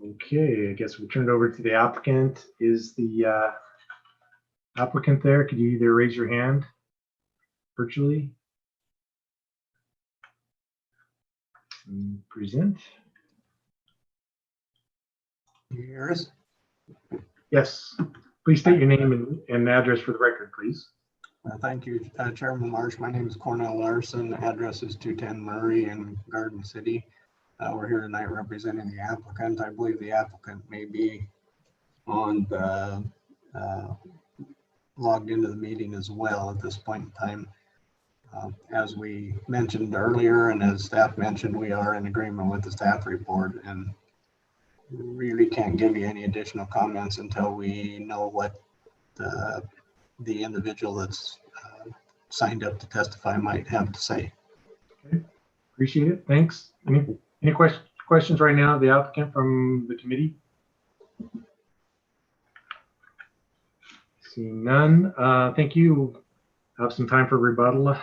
Okay, I guess we'll turn it over to the applicant. Is the applicant there? Could you either raise your hand virtually and present?
Yes.
Yes. Please state your name and address for the record, please.
Thank you, Chairman Marsh. My name is Cornell Larson. Address is 210 Murray in Garden City. We're here tonight representing the applicant. I believe the applicant may be on the logged into the meeting as well at this point in time. As we mentioned earlier, and as staff mentioned, we are in agreement with the staff report and really can't give you any additional comments until we know what the individual that's signed up to testify might have to say.
Okay, appreciate it. Thanks. Any questions right now of the applicant from the committee? Seeing none, thank you. Have some time for rebuttal.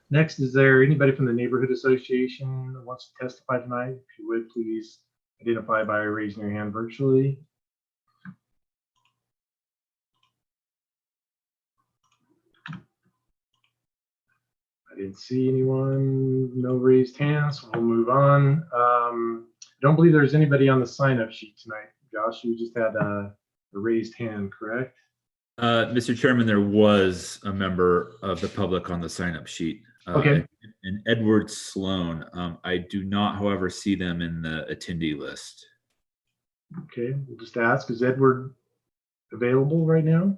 Next, is there anybody from the neighborhood association that wants to testify tonight? If you would, please identify by raising your hand virtually. I didn't see anyone, no raised hands, so we'll move on. I don't believe there's anybody on the sign-up sheet tonight. Josh, you just had a raised hand, correct?
Mr. Chairman, there was a member of the public on the sign-up sheet.
Okay.
And Edward Sloan. I do not, however, see them in the attendee list.
Okay, we'll just ask, is Edward available right now?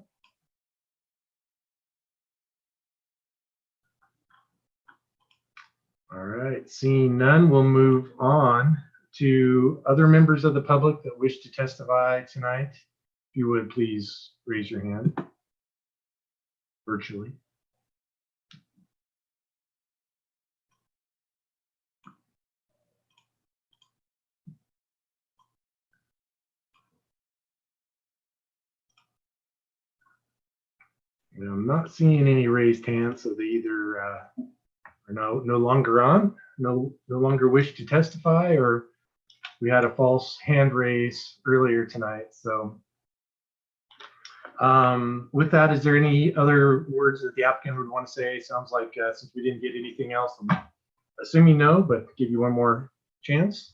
All right, seeing none, we'll move on to other members of the public that wish to testify tonight. If you would, please raise your hand virtually. And I'm not seeing any raised hands, so they either are no longer on, no longer wish to testify, or we had a false hand raise earlier tonight. So with that, is there any other words that the applicant would want to say? Sounds like since we didn't get anything else, I'm assuming no, but give you one more chance.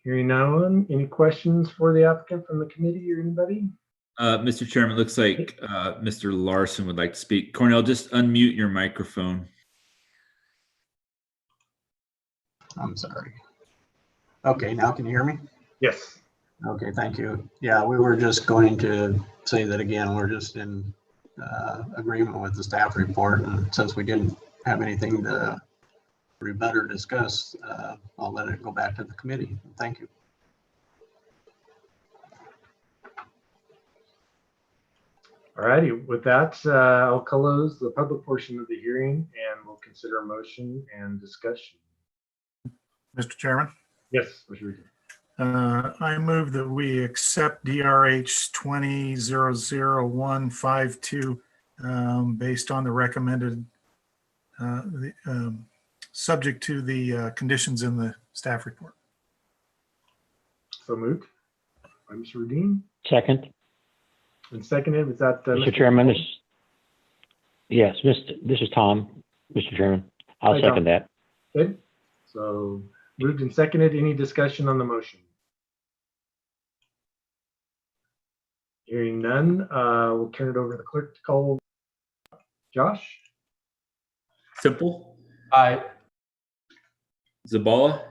Hearing no one, any questions for the applicant from the committee or anybody?
Mr. Chairman, it looks like Mr. Larson would like to speak. Cornell, just unmute your microphone.
I'm sorry. Okay, now can you hear me?
Yes.
Okay, thank you. Yeah, we were just going to say that again, we're just in agreement with the staff report. And since we didn't have anything to rebut or discuss, I'll let it go back to the committee. Thank you.
All righty, with that, I'll close the public portion of the hearing and we'll consider a motion and discussion.
Mr. Chairman,
Yes, Mr. Reed.
I move that we accept DRH 20-00152 based on the recommended, subject to the conditions in the staff report.
So moved by Mr. Rudin
Second.
and seconded. Was that
Mr. Chairman, yes, this is Tom, Mr. Chairman. I'll
Hi, Tom.
second that.
Good. So moved and seconded. Any discussion on the motion? Hearing none, we'll turn it over to the clerk to call. Josh?
Simple,
Aye.
Zabala,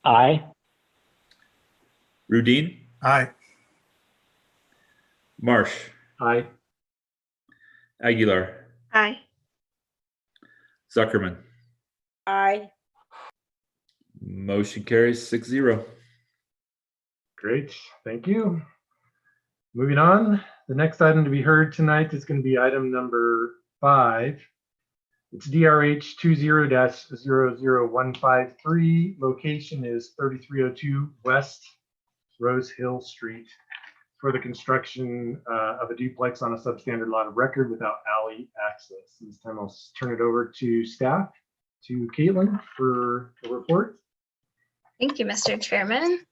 Aye.
Rudin,
Aye.
Marsh,
Aye.
Aguilar,
Aye.
Zuckerman.
Aye.
Motion carries 6-0.
Great, thank you. Moving on, the next item to be heard tonight is going to be item number 5. It's DRH 20-00153. Location is 3302 West Rose Hill Street for the construction of a duplex on a substandard lot of record without alley access. This time I'll turn it over to staff, to Caitlin for the report.
Thank you, Mr. Chairman.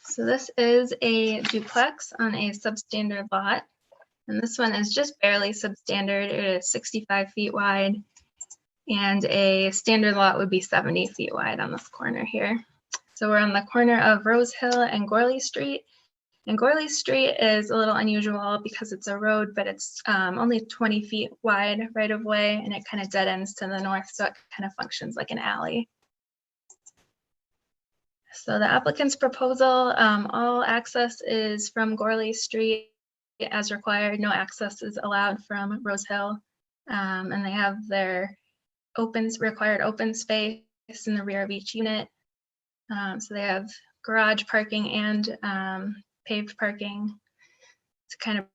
So this is a duplex on a substandard lot. And this one is just barely substandard. It is 65 feet wide. And a standard lot would be 70 feet wide on this corner here. So we're on the corner of Rose Hill and Gorley Street. And Gorley Street is a little unusual because it's a road, but it's only 20 feet wide right of way, and it kind of dead ends to the north, so it kind of functions like an alley. So the applicant's proposal, all access is from Gorley Street as required. No access is allowed from Rose Hill. And they have their required open space in the rear of each unit. So they have garage parking and paved parking to kind of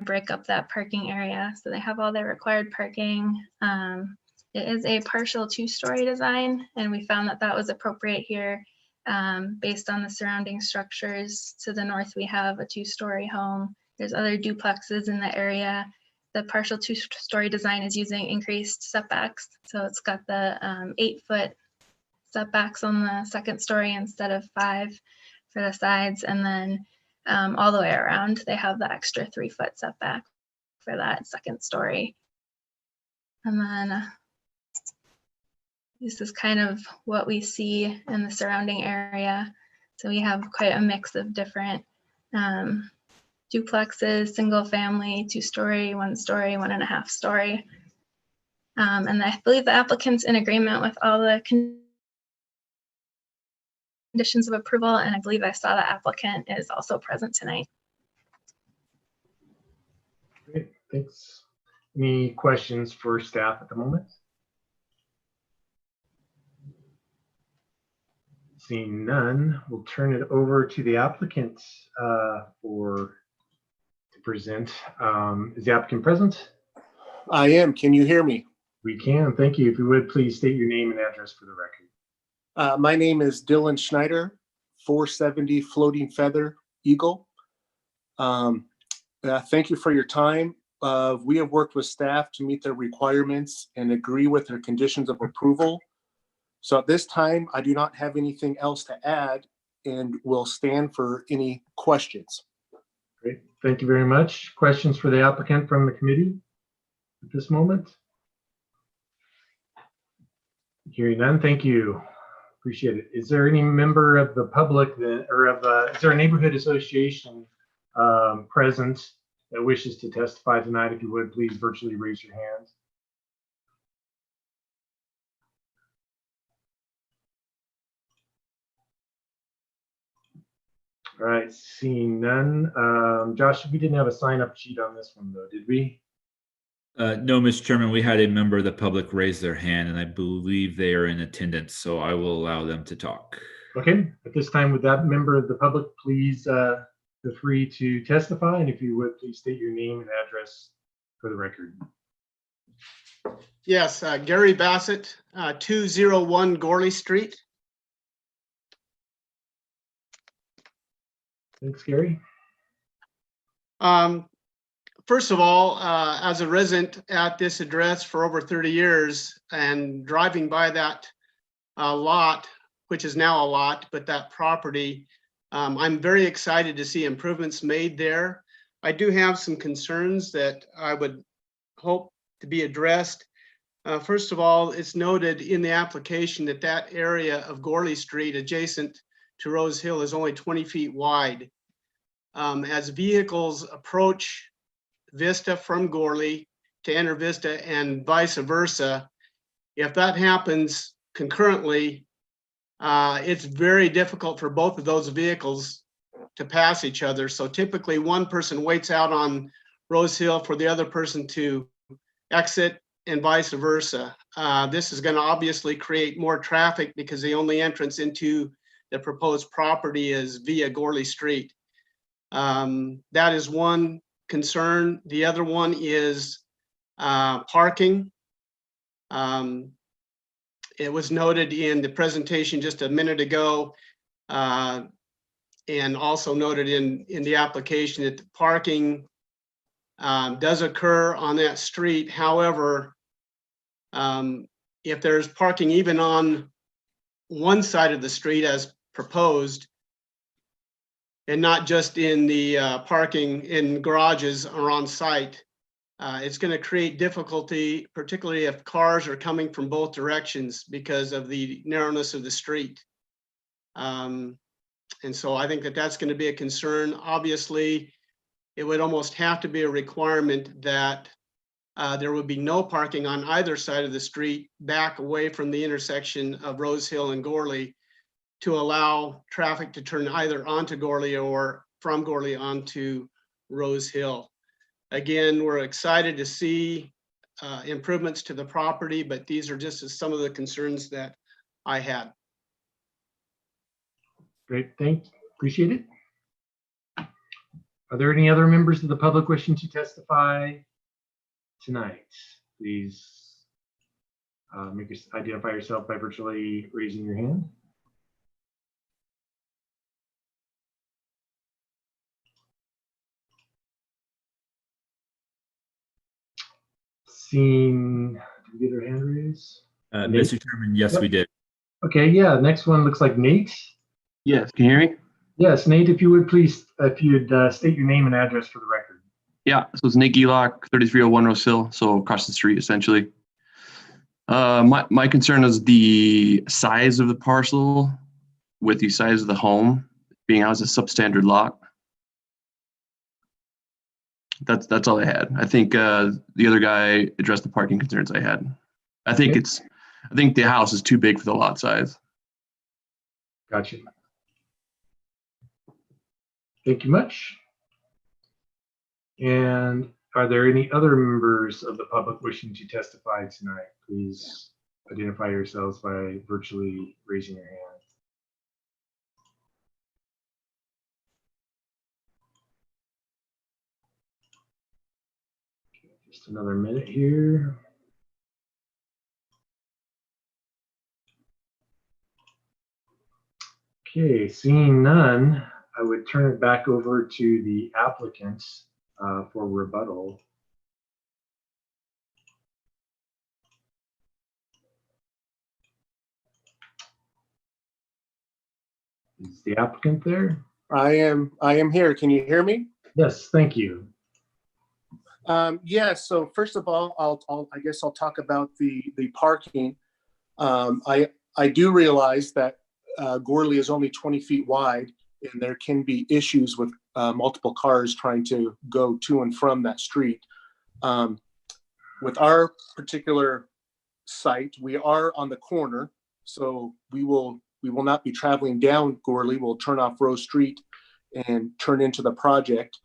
break up that parking area. So they have all their required parking. It is a partial 2-story design, and we found that that was appropriate here based on the surrounding structures. To the north, we have a 2-story home. There's other duplexes in the area. The partial 2-story design is using increased setbacks. So it's got the 8-foot setbacks on the second story instead of 5 for the sides. And then all the way around, they have the extra 3-foot setback for that second story. And then this is kind of what we see in the surrounding area. So we have quite a mix of different duplexes, single family, 2-story, 1-story, 1.5-story. And I believe the applicant's in agreement with all the conditions of approval, and I believe I saw the applicant is also present tonight.
Great, thanks. Any questions for staff at the moment? Seeing none, we'll turn it over to the applicant to present. Is the applicant present?
I am. Can you hear me?
We can. Thank you. If you would, please state your name and address for the record.
My name is Dylan Schneider, 470 Floating Feather Eagle. Thank you for your time. We have worked with staff to meet their requirements and agree with their conditions of approval. So at this time, I do not have anything else to add and will stand for any questions.
Great. Thank you very much. Questions for the applicant from the committee at this moment? Hearing none, thank you. Appreciate it. Is there any member of the public that, or is there a neighborhood association present that wishes to testify tonight? If you would, please virtually raise your hands. All right, seeing none. Josh, we didn't have a sign-up sheet on this one though, did we?
No, Mr. Chairman, we had a member of the public raise their hand, and I believe they are in attendance, so I will allow them to talk.
Okay, at this time, would that member of the public please feel free to testify, and if you would, please state your name and address for the record.
Yes, Gary Bassett, 201 Gorley Street.
Thanks, Gary.
First of all, as a resident at this address for over 30 years and driving by that lot, which is now a lot, but that property, I'm very excited to see improvements made there. I do have some concerns that I would hope to be addressed. First of all, it's noted in the application that that area of Gorley Street adjacent to Rose Hill is only 20 feet wide. As vehicles approach Vista from Gorley to enter Vista and vice versa, if that happens concurrently, it's very difficult for both of those vehicles to pass each other. So typically one person waits out on Rose Hill for the other person to exit and vice versa. This is going to obviously create more traffic because the only entrance into the proposed property is via Gorley Street. That is one concern. The other one is parking. It was noted in the presentation just a minute ago, and also noted in the application that the parking does occur on that street. However, if there's parking even on one side of the street as proposed, and not just in the parking in garages or on site, it's going to create difficulty, particularly if cars are coming from both directions because of the narrowness of the street. And so I think that that's going to be a concern. Obviously, it would almost have to be a requirement that there would be no parking on either side of the street back away from the intersection of Rose Hill and Gorley to allow traffic to turn either onto Gorley or from Gorley onto Rose Hill. Again, we're excited to see improvements to the property, but these are just some of the concerns that I had.
Great, thanks, appreciate it. Are there any other members of the public wishing to testify tonight? Please identify yourself by virtually raising your hand. Seeing, did we get our hand raised?
Mr. Chairman, yes,
Yep.
we did.
Okay, yeah, next one looks like Nate.
Yes, can you hear me?
Yes, Nate, if you would please, if you'd state your name and address for the record.
Yeah, so it's Nate Gelock, 3301 Rose Hill, so across the street essentially. My concern is the size of the parcel with the size of the home being as a substandard lot. That's all I had. I think the other guy addressed the parking concerns I had. I think I think the house is too big for the lot size.
Gotcha. Thank you much. And are there any other members of the public wishing to testify tonight? Please identify yourselves by virtually raising your hand. Just another minute here. Okay, seeing none, I would turn it back over to the applicants for rebuttal. Is the applicant there?
I am here. Can you hear me?
Yes, thank you.
Yeah, so first of all, I guess I'll talk about the parking. I do realize that Gorley is only 20 feet wide, and there can be issues with multiple cars trying to go to and from that street. With our particular site, we are on the corner, so we will not be traveling down Gorley. We'll turn off Rose Street and turn into the project.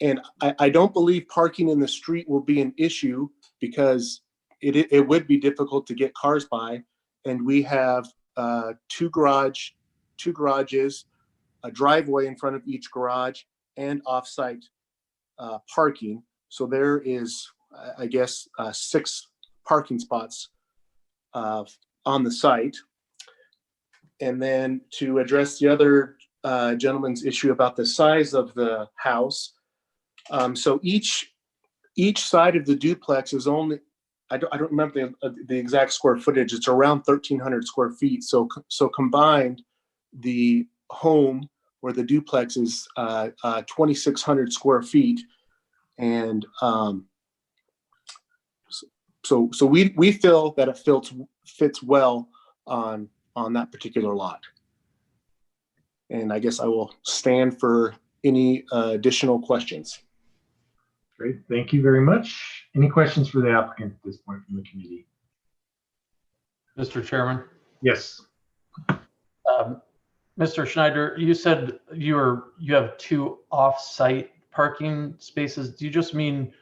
And I don't believe parking in the street will be an issue because it would be difficult to get cars by. And we have two garages, a driveway in front of each garage, and off-site parking. So there is, I guess, 6 parking spots on the site. And then to address the other gentleman's issue about the size of the house. So each side of the duplex is only, I don't remember the exact square footage. It's around 1,300 square feet. So combined, the home or the duplex is 2,600 square feet, and so we feel that it fits well on that particular lot. And I guess I will stand for any additional questions.
Great, thank you very much. Any questions for the applicant at this point from the committee?
Mr. Chairman.
Yes.
Mr. Schneider, you said you have 2 off-site parking spaces. Do you just mean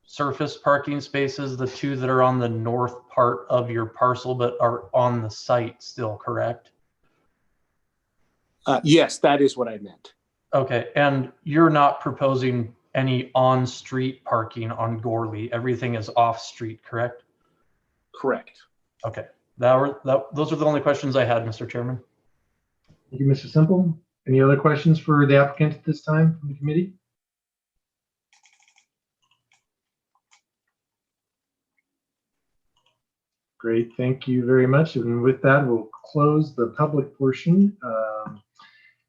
surface parking spaces, the 2 that are on the north part of your parcel but are on the site still, correct?
Yes, that is what I meant.
Okay, and you're not proposing any on-street parking on Gorley. Everything is off-street, correct?
Correct.
Okay, those are the only questions I had, Mr. Chairman.
Thank you, Mr. Simple. Any other questions for the applicant at this time from the committee? Great, thank you very much. And with that, we'll close the public portion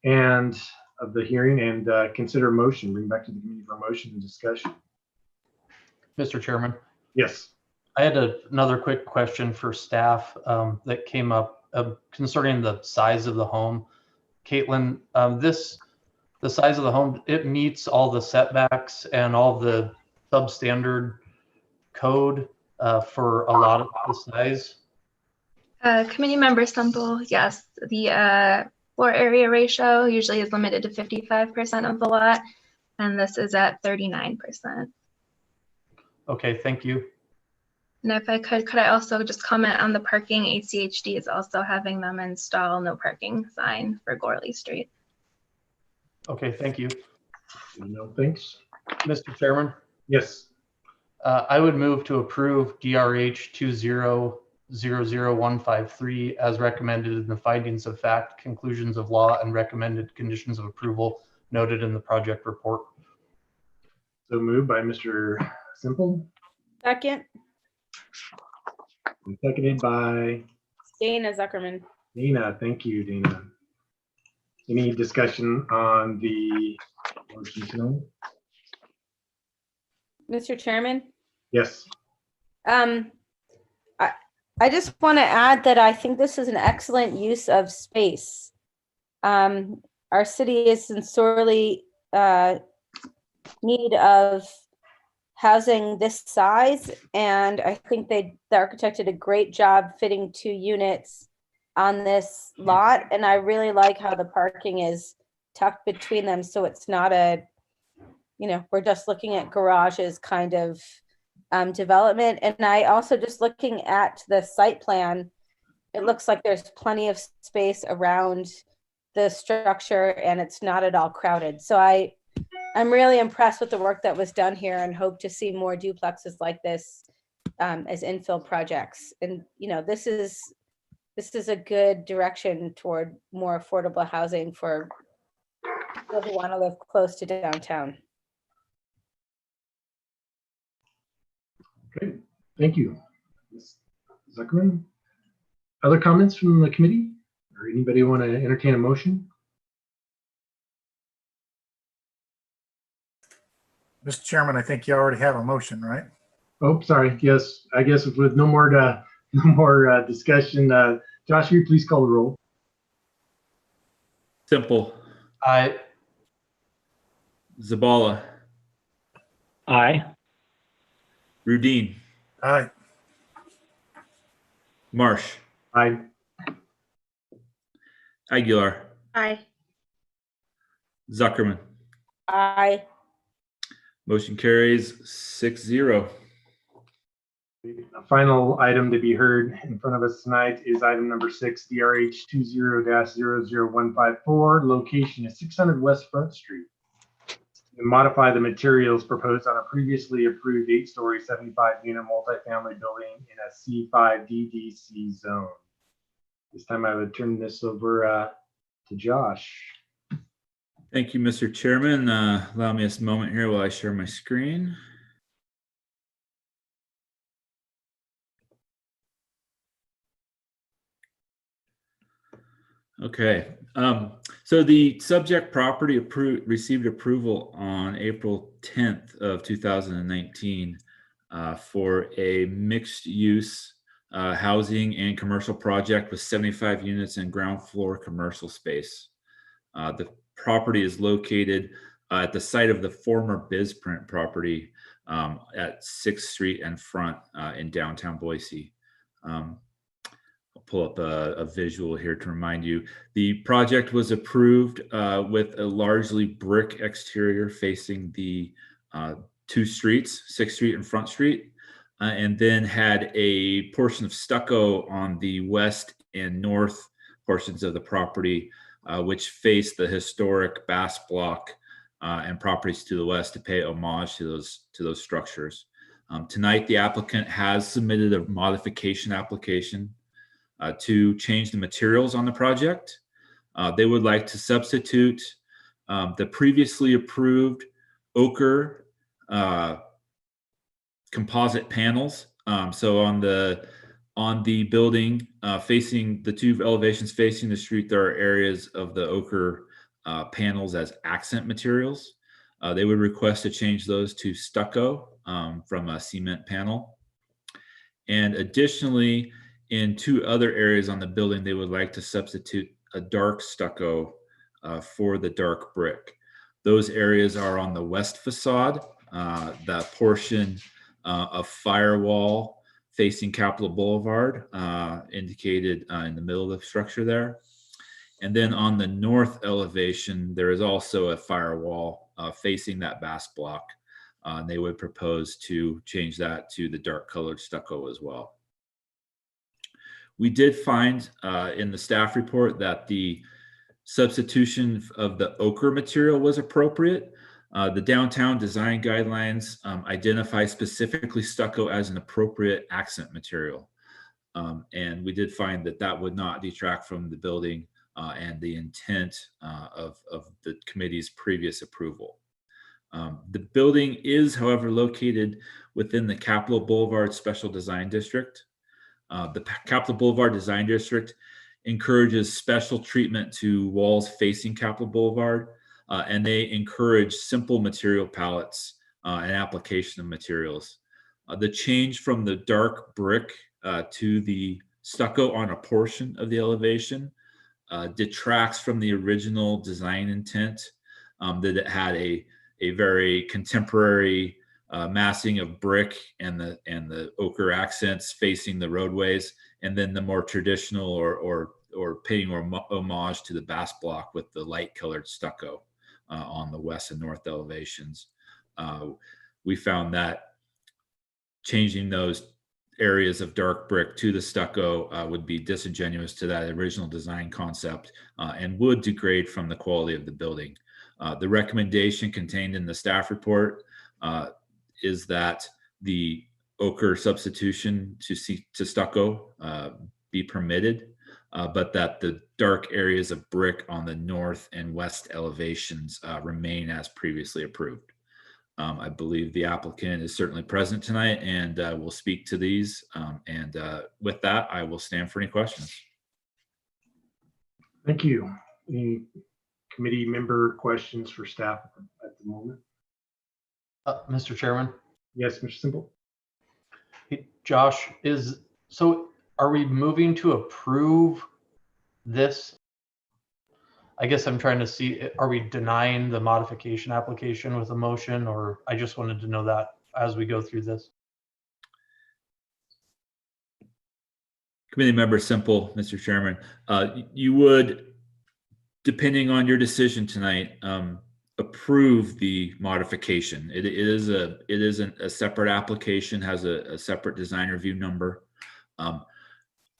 and of the hearing and consider a motion. Bring back to the committee for a motion and discussion.
Mr. Chairman.
Yes.
I had another quick question for staff that came up concerning the size of the home. Caitlin, the size of the home, it meets all the setbacks and all the substandard code for a lot of the size?
Committee member Simple, yes. The floor area ratio usually is limited to 55% of the lot, and this is at 39%.
Okay, thank you.
And if I could I also just comment on the parking? ACHD is also having them install no parking sign for Gorley Street.
Okay, thank you.
No, thanks.
Mr. Chairman?
Yes.
I would move to approve DRH 2000153 as recommended in the findings of fact, conclusions of law, and recommended conditions of approval noted in the project report.
So moved by Mr. Simple.
Second.
And seconded by
Dana Zuckerman.
Dana. Thank you, Dana. Any discussion on the motion tonight?
Mr. Chairman?
Yes.
I just want to add that I think this is an excellent use of space. Our city is in sorely need of housing this size, and I think the architect did a great job fitting 2 units on this lot, and I really like how the parking is tucked between them, so it's not a, we're just looking at garages kind of development. And I also, just looking at the site plan, it looks like there's plenty of space around the structure and it's not at all crowded. So I'm really impressed with the work that was done here and hope to see more duplexes like this as infill projects. And this is a good direction toward more affordable housing for people who want to live close to downtown.
Okay, thank you, Ms. Zuckerman. Other comments from the committee, or anybody want to entertain a motion?
Mr. Chairman, I think you already have a motion, right?
Oh, sorry. Yes, I guess with no more discussion, Josh, will you please call the roll?
Simple.
Aye.
Zabala.
Aye.
Rudin.
Aye.
Marsh.
Aye.
Aguilar.
Aye.
Zuckerman.
Aye.
Motion carries 6-0. The final item to be heard in front of us tonight is item number 6, DRH 20-00154, location is 600 West Front Street. To modify the materials proposed on a previously approved 8-story, 75-unit multifamily building in a C5 DDC zone. This time I would turn this over to Josh.
Thank you, Mr. Chairman. Allow me a moment here while I share my screen. Okay, so the subject property received approval on April 10th of 2019 for a mixed use housing and commercial project with 75 units and ground floor commercial space. The property is located at the site of the former BizPrint property at 6th Street and Front in downtown Boise. I'll pull up a visual here to remind you. The project was approved with a largely brick exterior facing the two streets, 6th Street and Front Street, and then had a portion of stucco on the west and north portions of the property, which faced the historic Bass Block and properties to the west to pay homage to those structures. Tonight, the applicant has submitted a modification application to change the materials on the project. They would like to substitute the previously approved ochre composite panels. So on the building facing the two elevations facing the street, there are areas of the ochre panels as accent materials. They would request to change those to stucco from a cement panel. And additionally, in two other areas on the building, they would like to substitute a dark stucco for the dark brick. Those areas are on the west facade, that portion of firewall facing Capitol Boulevard, indicated in the middle of the structure there. And then on the north elevation, there is also a firewall facing that Bass Block. And they would propose to change that to the dark colored stucco as well. We did find in the staff report that the substitution of the ochre material was appropriate. The downtown design guidelines identify specifically stucco as an appropriate accent material. And we did find that that would not detract from the building and the intent of the committee's previous approval. The building is, however, located within the Capitol Boulevard Special Design District. The Capitol Boulevard Design District encourages special treatment to walls facing Capitol Boulevard, and they encourage simple material palettes and application of materials. The change from the dark brick to the stucco on a portion of the elevation detracts from the original design intent, that it had a very contemporary massing of brick and the ochre accents facing the roadways, and then the more traditional or paying homage to the Bass Block with the light colored stucco on the west and north elevations. We found that changing those areas of dark brick to the stucco would be disingenuous to that original design concept and would degrade from the quality of the building. The recommendation contained in the staff report is that the ochre substitution to stucco be permitted, but that the dark areas of brick on the north and west elevations remain as previously approved. I believe the applicant is certainly present tonight and will speak to these. And with that, I will stand for any questions.
Thank you. Any committee member questions for staff at the moment?
Mr. Chairman?
Yes, Mr. Simple.
Hey, Josh, are we moving to approve this? I guess I'm trying to see, are we denying the modification application with a motion, or I just wanted to know that as we go through this.
Committee member Simple, Mr. Chairman, you would, depending on your decision tonight, approve the modification. It is a separate application, has a separate design review number.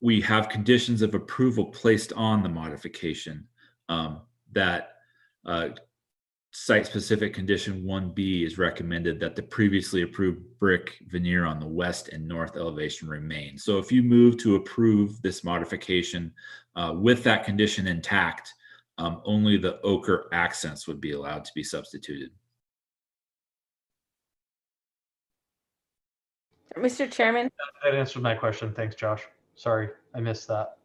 We have conditions of approval placed on the modification that site-specific condition 1B is recommended that the previously approved brick veneer on the west and north elevation remain. So if you move to approve this modification with that condition intact, only the ochre accents would be allowed to be substituted.
Mr. Chairman,
That answered my question. Thanks, Josh. Sorry, I missed that.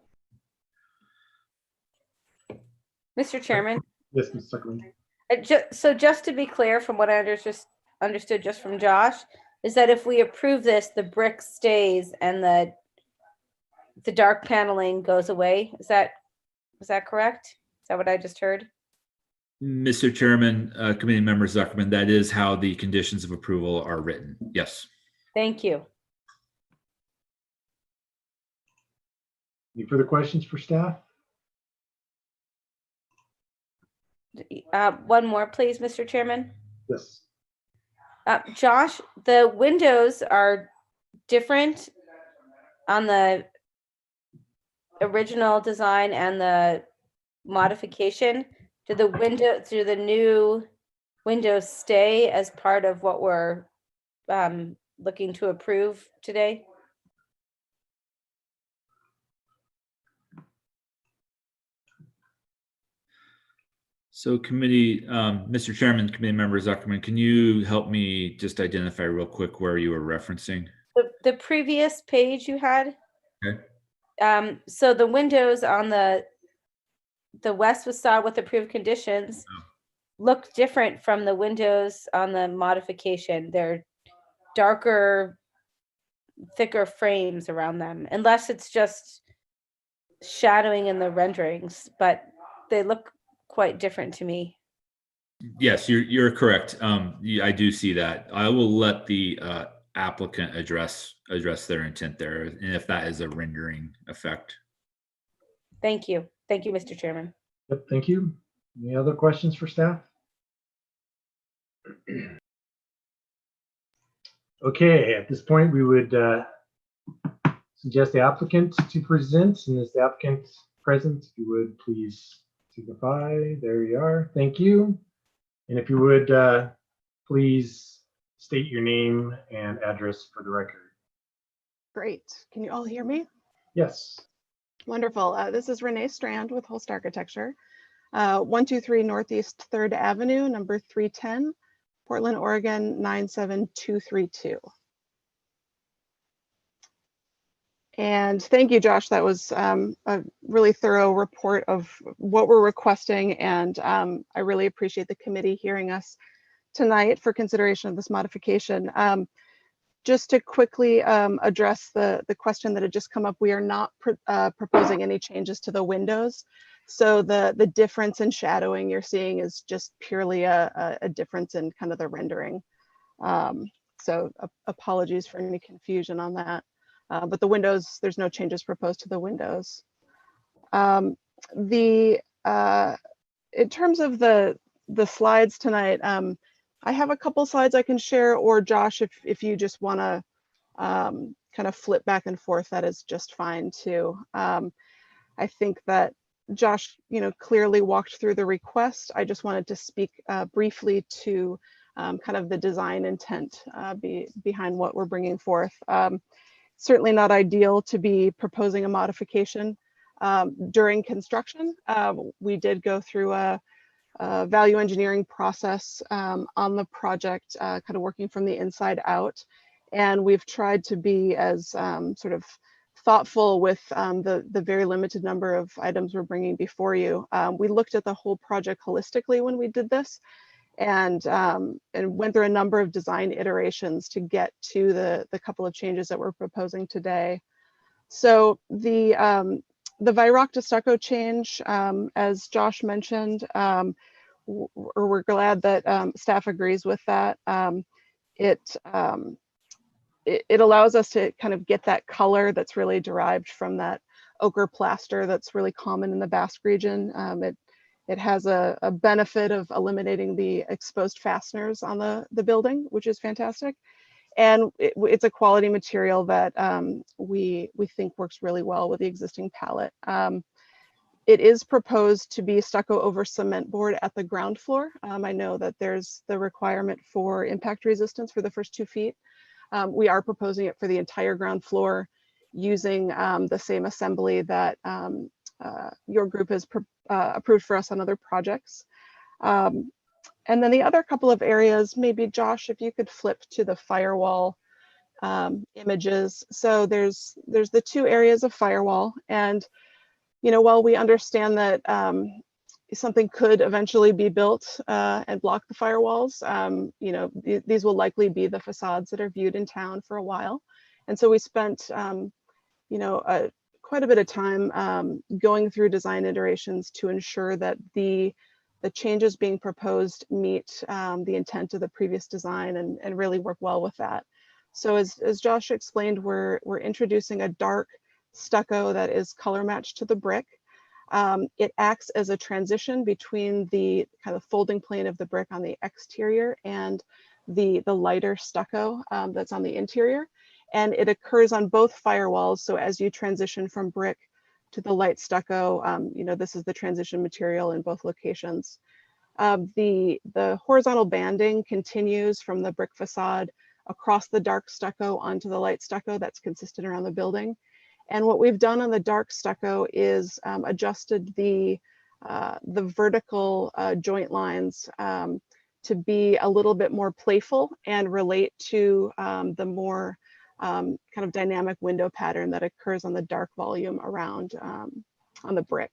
Mr. Chairman.
Yes, Ms. Zuckerman.
So just to be clear from what I understood just from Josh, is that if we approve this, the brick stays and the dark paneling goes away. Is that correct? Is that what I just heard?
Mr. Chairman, committee member Zuckerman, that is how the conditions of approval are written. Yes.
Thank you.
Any further questions for staff?
One more, please, Mr. Chairman.
Yes.
Josh, the windows are different on the original design and the modification. Do the new windows stay as part of what we're looking to approve today?
So committee, Mr. Chairman, committee member Zuckerman, can you help me just identify real quick where you were referencing?
The previous page you had.
Okay.
So the windows on the west facade with approved conditions look different from the windows on the modification. They're darker, thicker frames around them, unless it's just shadowing in the renderings, but they look quite different to me.
Yes, you're correct. I do see that. I will let the applicant address their intent there, and if that is a rendering effect.
Thank you. Thank you, Mr. Chairman.
Yep, thank you. Any other questions for staff? Okay, at this point, we would suggest the applicant to present, and as the applicant present, if you would please signify. There you are. Thank you. And if you would please state your name and address for the record.
Great. Can you all hear me?
Yes.
Wonderful. This is Renee Strand with Holst Architecture, 123 Northeast 3rd Avenue, number 310, Portland, Oregon 97232. And thank you, Josh. That was a really thorough report of what we're requesting, and I really appreciate the committee hearing us tonight for consideration of this modification. Just to quickly address the question that had just come up, we are not proposing any changes to the windows. So the difference in shadowing you're seeing is just purely a difference in kind of the rendering. So apologies for any confusion on that. But the windows, there's no changes proposed to the windows. In terms of the slides tonight, I have a couple slides I can share, or Josh, if you just want to kind of flip back and forth, that is just fine too. I think that Josh, clearly walked through the request. I just wanted to speak briefly to kind of the design intent behind what we're bringing forth. Certainly not ideal to be proposing a modification during construction. We did go through a value engineering process on the project, kind of working from the inside out. And we've tried to be as sort of thoughtful with the very limited number of items we're bringing before you. We looked at the whole project holistically when we did this, and went through a number of design iterations to get to the couple of changes that we're proposing today. So the Viroc stucco change, as Josh mentioned, we're glad that staff agrees with that. It allows us to kind of get that color that's really derived from that ochre plaster that's really common in the Basque region. It has a benefit of eliminating the exposed fasteners on the building, which is fantastic. And it's a quality material that we think works really well with the existing palette. It is proposed to be stucco over cement board at the ground floor. I know that there's the requirement for impact resistance for the first 2 feet. We are proposing it for the entire ground floor using the same assembly that your group has approved for us on other projects. And then the other couple of areas, maybe Josh, if you could flip to the firewall images. So there's the two areas of firewall, and while we understand that something could eventually be built and block the firewalls, these will likely be the facades that are viewed in town for a while. And so we spent quite a bit of time going through design iterations to ensure that the changes being proposed meet the intent of the previous design and really work well with that. So as Josh explained, we're introducing a dark stucco that is color matched to the brick. It acts as a transition between the kind of folding plane of the brick on the exterior and the lighter stucco that's on the interior. And it occurs on both firewalls. So as you transition from brick to the light stucco, this is the transition material in both locations. The horizontal banding continues from the brick facade across the dark stucco onto the light stucco that's consistent around the building. And what we've done on the dark stucco is adjusted the vertical joint lines to be a little bit more playful and relate to the more kind of dynamic window pattern that occurs on the dark volume around on the brick.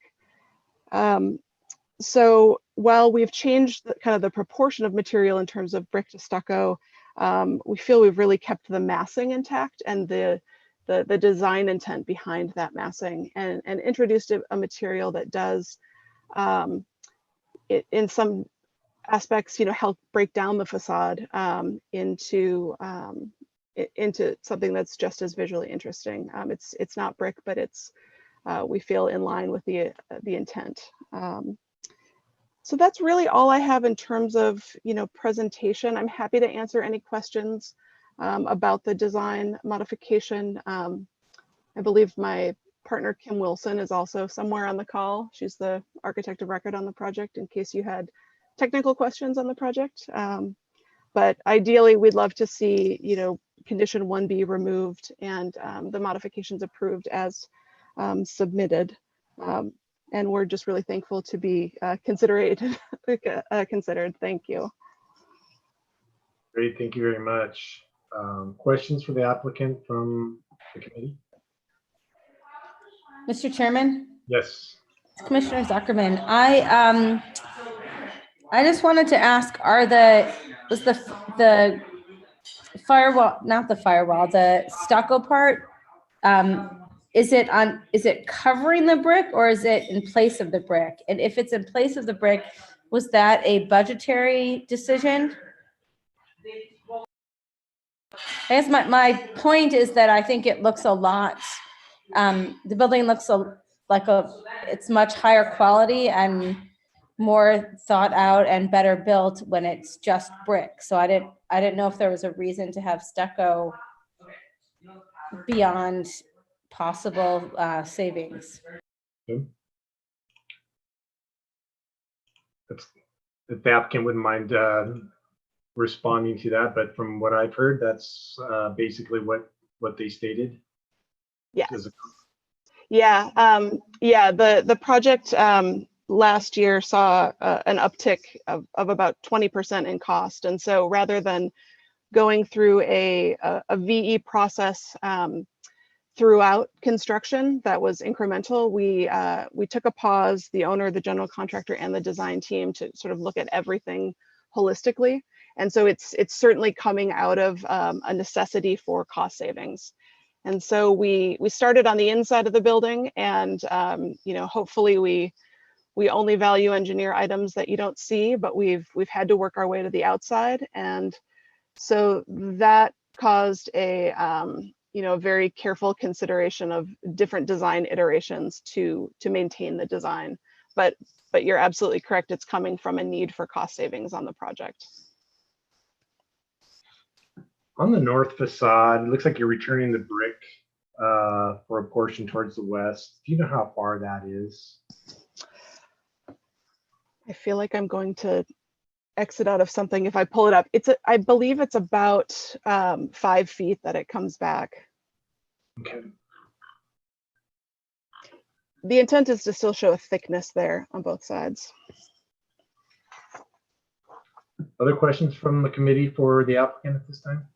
So while we've changed kind of the proportion of material in terms of brick to stucco, we feel we've really kept the massing intact and the design intent behind that massing, and introduced a material that does, in some aspects, help break down the facade into something that's just as visually interesting. It's not brick, but it's we feel in line with the intent. So that's really all I have in terms of presentation. I'm happy to answer any questions about the design modification. I believe my partner Kim Wilson is also somewhere on the call. She's the architect of record on the project in case you had technical questions on the project. But ideally, we'd love to see condition 1B removed and the modifications approved as submitted. And we're just really thankful to be considered. Thank you.
Great, thank you very much. Questions for the applicant from the committee?
Mr. Chairman?
Yes.
Commissioner Zuckerman, I just wanted to ask, was the firewall, not the firewall, the stucco part, is it covering the brick or is it in place of the brick? And if it's in place of the brick, was that a budgetary decision? I guess my point is that I think it looks a lot, the building looks it's much higher quality and more thought out and better built when it's just brick. So I didn't know if there was a reason to have stucco beyond possible savings.
If the applicant wouldn't mind responding to that, but from what I've heard, that's basically what they stated.
Yes. Yeah. The project last year saw an uptick of about 20% in cost, and so rather than going through a VE process throughout construction that was incremental, we took a pause, the owner, the general contractor, and the design team, to sort of look at everything holistically. And so it's certainly coming out of a necessity for cost savings. And so we started on the inside of the building, and hopefully we only value engineer items that you don't see, but we've had to work our way to the outside, and so that caused a very careful consideration of different design iterations to maintain the design. But you're absolutely correct; it's coming from a need for cost savings on the project.
On the north facade, it looks like you're returning the brick for a portion towards the west. Do you know how far that is?
I feel like I'm going to exit out of something if I pull it up. I believe it's about 5 feet that it comes back.
Okay.
the intent is to still show a thickness there on both sides.
Other questions from the committee for the applicant at this time?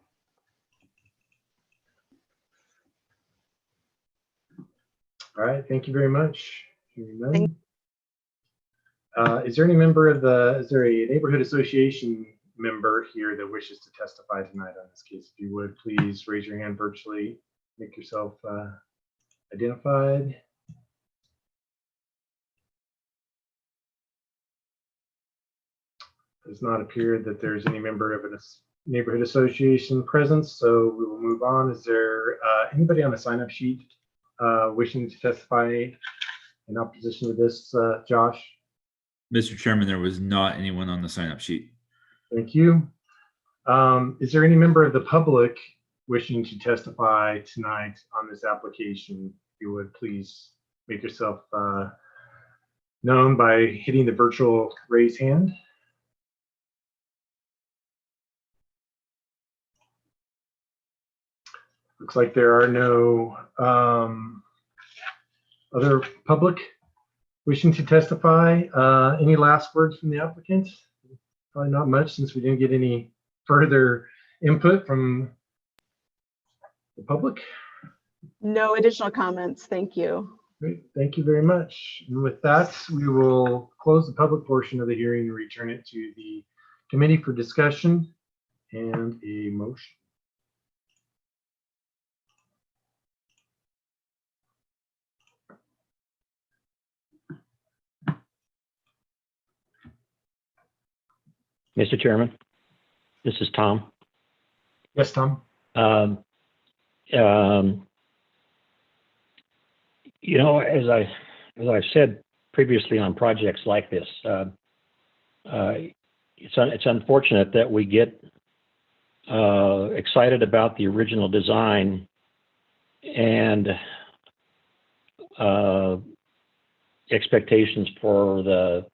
All right, thank you very much. Hearing none. Is there any member of is there a neighborhood association member here that wishes to testify tonight on this case? If you would, please raise your hand virtually, make yourself identified. It does not appear that there's any member of a neighborhood association present, so we will move on. Is there anybody on the sign-up sheet wishing to testify in opposition to this, Josh?
Mr. Chairman, there was not anyone on the sign-up sheet.
Thank you. Is there any member of the public wishing to testify tonight on this application? If you would please make yourself known by hitting the virtual raise hand. Looks like there are no other public wishing to testify. Any last words from the applicant? Probably not much, since we didn't get any further input from the public.
No additional comments. Thank you.
Great, thank you very much. And with that, we will close the public portion of the hearing and return it to the committee for discussion and a motion.
Mr. Chairman, this is Tom.
Yes, Tom.
You know, as I've said previously on projects like this, it's unfortunate that we get excited about the original design and expectations for the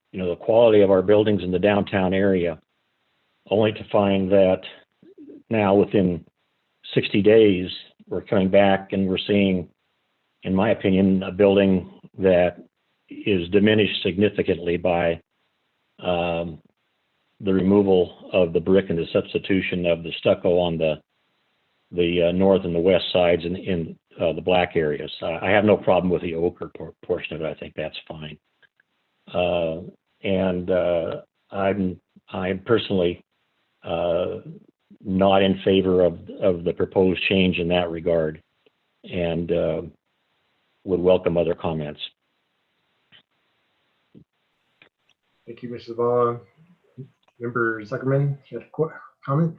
quality of our buildings in the downtown area, only to find that now within 60 days we're coming back and we're seeing, in my opinion, a building that is diminished significantly by the removal of the brick and the substitution of the stucco on the north and the west sides in the black areas. I have no problem with the ochre portion of it. I think that's fine. I'm personally not in favor of the proposed change in that regard, and would welcome other comments.
Thank you, Mr. Zavala. Member Zuckerman, you have a comment?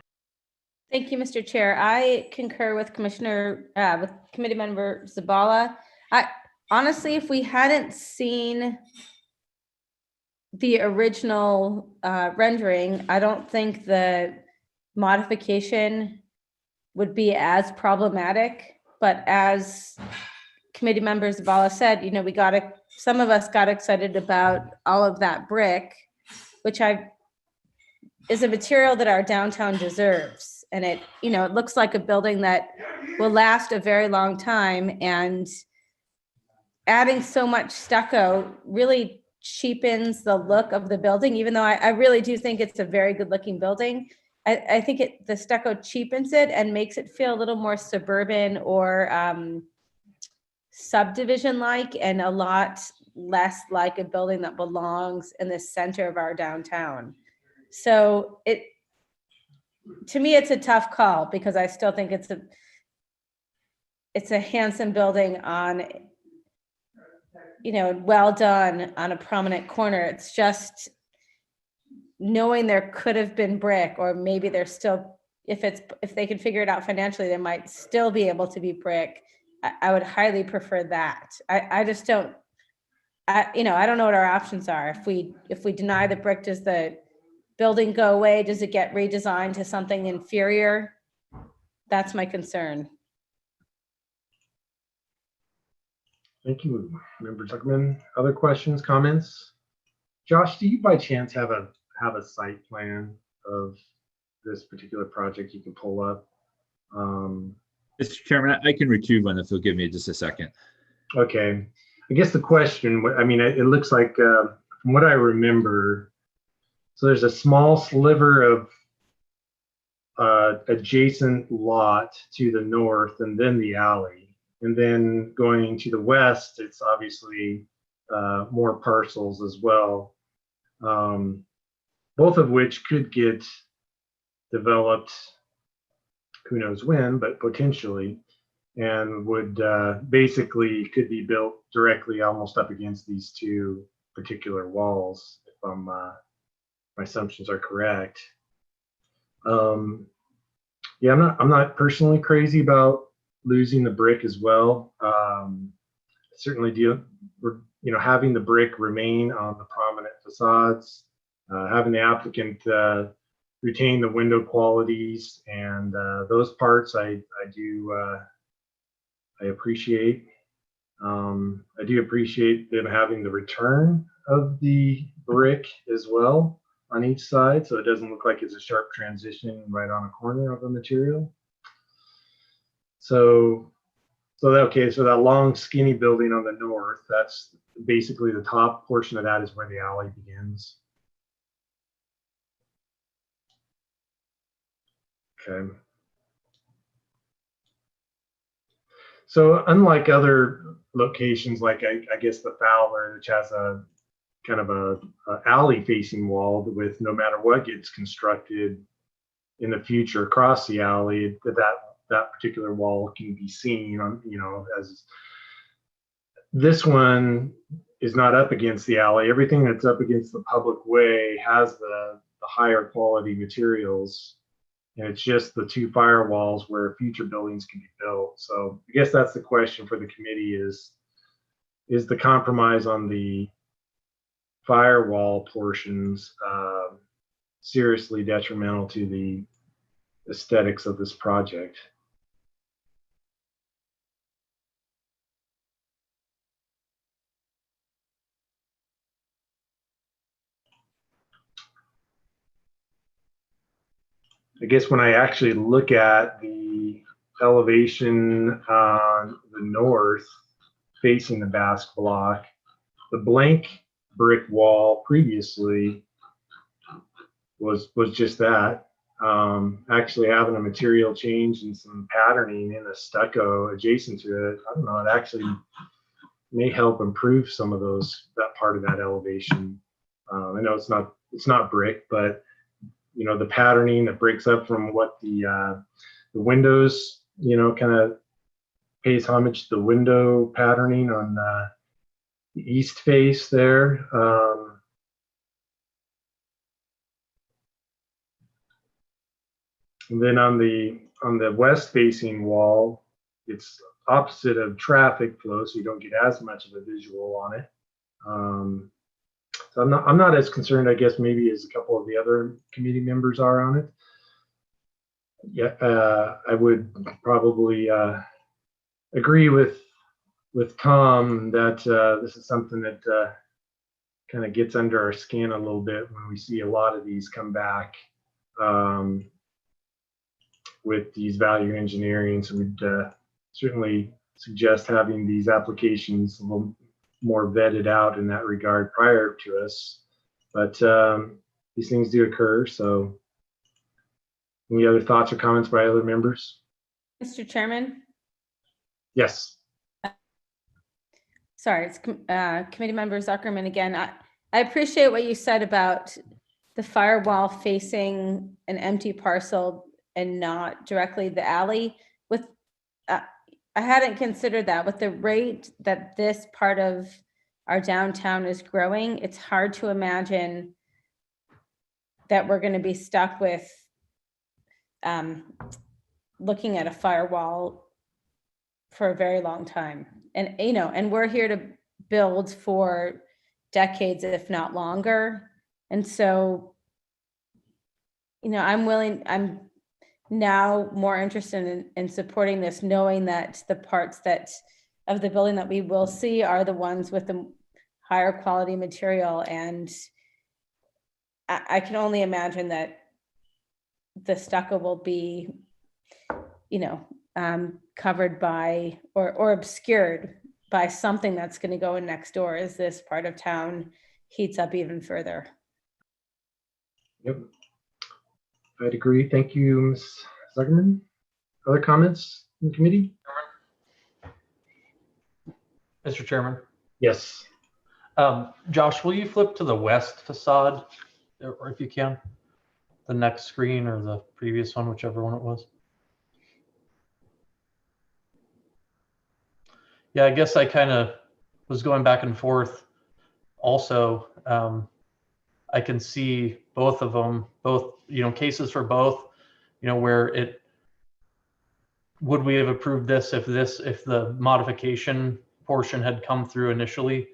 Thank you, Mr. Chair. I concur with with Committee Member Zabala. Honestly, if we hadn't seen the original rendering, I don't think the modification would be as problematic. But as Committee Member Zabala said, some of us got excited about all of that brick, which is a material that our downtown deserves. And it looks like a building that will last a very long time, and adding so much stucco really cheapens the look of the building, even though I really do think it's a very good looking building. I think the stucco cheapens it and makes it feel a little more suburban or subdivision like, and a lot less like a building that belongs in the center of our downtown. So to me, it's a tough call, because I still think it's a handsome building on, well done on a prominent corner. It's just knowing there could have been brick, or maybe there's still, if they can figure it out financially, there might still be able to be brick. I would highly prefer that. I just don't, I don't know what our options are. If we deny the brick, does the building go away? Does it get redesigned to something inferior? That's my concern.
Thank you, Member Zuckerman. Other questions, comments? Josh, do you by chance have a site plan of this particular project you can pull up?
Mr. Chairman, I can retrieve one if you'll give me just a second.
Okay. I guess the question, I mean, it looks like, from what I remember, so there's a small sliver of adjacent lot to the north and then the alley. And then going to the west, it's obviously more parcels as well, both of which could get developed, who knows when, but potentially, and would basically could be built directly almost up against these two particular walls, if my assumptions are correct. Yeah, I'm not personally crazy about losing the brick as well. Certainly having the brick remain on the prominent facades, having the applicant retain the window qualities, and those parts I appreciate. I do appreciate them having the return of the brick as well on each side, so it doesn't look like it's a sharp transition right on a corner of a material. So that long skinny building on the north, that's basically the top portion of that is where the alley begins. Okay. So unlike other locations, like I guess the Fowler, which has a kind of a alley facing wall with no matter what gets constructed in the future across the alley, that particular wall can be seen on, as this one is not up against the alley. Everything that's up against the public way has the higher quality materials. And it's just the two firewalls where future buildings can be built. So I guess that's the question for the committee is the compromise on the firewall portions seriously detrimental to the aesthetics of this project? I guess when I actually look at the elevation on the north facing the Basque block, the blank brick wall previously was just that. Actually having a material change and some patterning in a stucco adjacent to it, I don't know, it actually may help improve some of that part of that elevation. I know it's not brick, but the patterning that breaks up from what the windows, kind of pays homage to the window patterning on the east face there. And then on the west facing wall, it's opposite of traffic flow, so you don't get as much of a visual on it. So I'm not as concerned, I guess, maybe as a couple of the other committee members are on it. Yeah, I would probably agree with Tom that this is something that kind of gets under our skin a little bit when we see a lot of these come back with these value engineering. So we'd certainly suggest having these applications a little more vetted out in that regard prior to us. But these things do occur. So any other thoughts or comments by other members?
Mr. Chairman?
Yes.
Sorry, it's Committee Member Zuckerman again. I appreciate what you said about the firewall facing an empty parcel and not directly the alley. I hadn't considered that. With the rate that this part of our downtown is growing, it's hard to imagine that we're going to be stuck with looking at a firewall for a very long time. And we're here to build for decades, if not longer. And so, I'm now more interested in supporting this, knowing that the parts of the building that we will see are the ones with the higher quality material. And I can only imagine that the stucco will be, covered by or obscured by something that's going to go in next door as this part of town heats up even further.
Yep. I'd agree. Thank you, Ms. Zuckerman. Other comments in the committee?
Mr. Chairman.
Yes.
Josh, will you flip to the west facade, or if you can, the next screen or the previous one, whichever one it was? Yeah, I guess I kind of was going back and forth. Also, I can see both of them, cases for both, where it, would we have approved this if the modification portion had come through initially?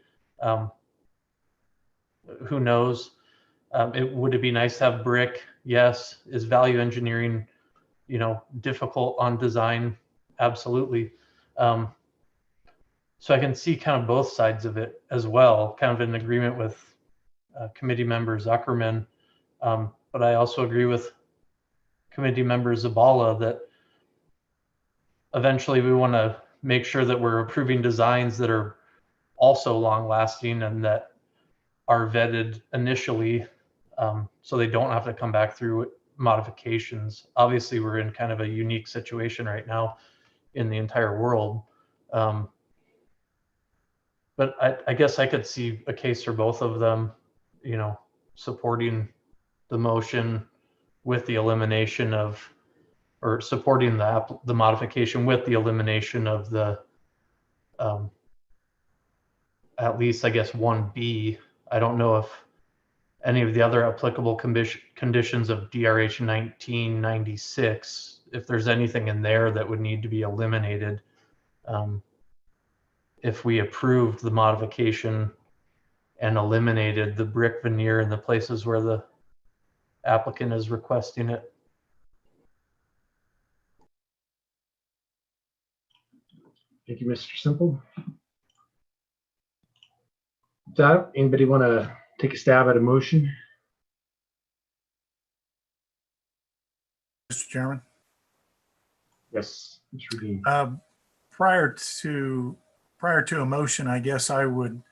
Who knows? Would it be nice to have brick? Yes. Is value engineering, difficult on design? Absolutely. So I can see kind of both sides of it as well, kind of in agreement with committee member Zuckerman. But I also agree with committee member Zabala that eventually we want to make sure that we're approving designs that are also long lasting and that are vetted initially, so they don't have to come back through modifications. Obviously, we're in kind of a unique situation right now in the entire world. But I guess I could see a case for both of them, supporting the motion with the elimination of, or supporting the modification with the elimination of the, at least I guess 1B. I don't know if any of the other applicable conditions of DRH 1996, if there's anything in there that would need to be eliminated. If we approved the modification and eliminated the brick veneer in the places where the applicant is requesting it.
Thank you, Mr. Simple. Anybody want to take a stab at a motion?
Mr. Chairman.
Yes, Mr. Dean.
Prior to a motion, I guess I would,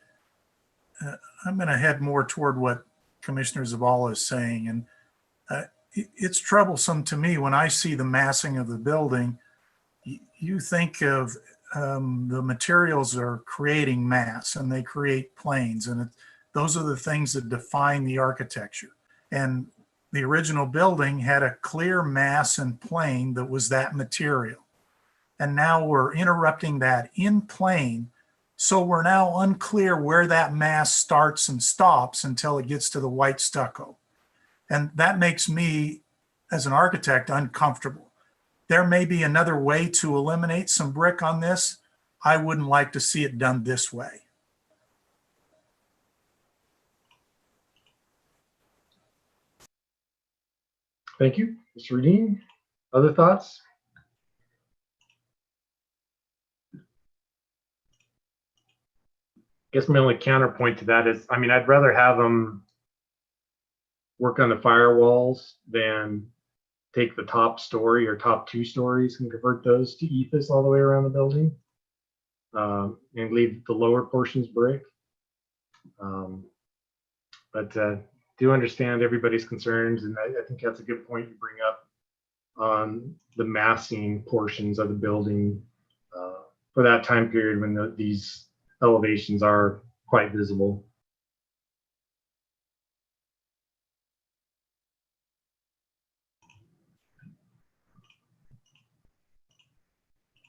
I'm going to head more toward what Commissioner Zabala is saying. And it's troublesome to me when I see the massing of the building. You think of the materials are creating mass and they create planes, and those are the things that define the architecture. And the original building had a clear mass and plane that was that material. And now we're interrupting that in plane. So we're now unclear where that mass starts and stops until it gets to the white stucco. And that makes me, as an architect, uncomfortable. There may be another way to eliminate some brick on this. I wouldn't like to see it done this way.
Thank you, Mr. Redeen. Other thoughts? I guess my only counterpoint to that is, I'd rather have them work on the firewalls than take the top story or top 2 stories and convert those to ethos all the way around the building, and leave the lower portions brick. But do understand everybody's concerns, and I think that's a good point you bring up on the massing portions of the building for that time period when these elevations are quite visible.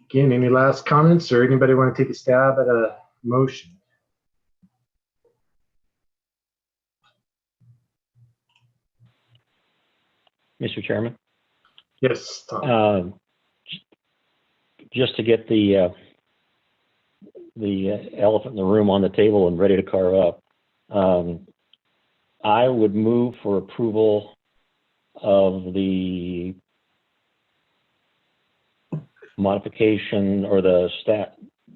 Again, any last comments, or anybody want to take a stab at a motion?
Mr. Chairman?
Yes, Tom.
Just to get the elephant in the room on the table and ready to carve up, I would move for approval of the modification or the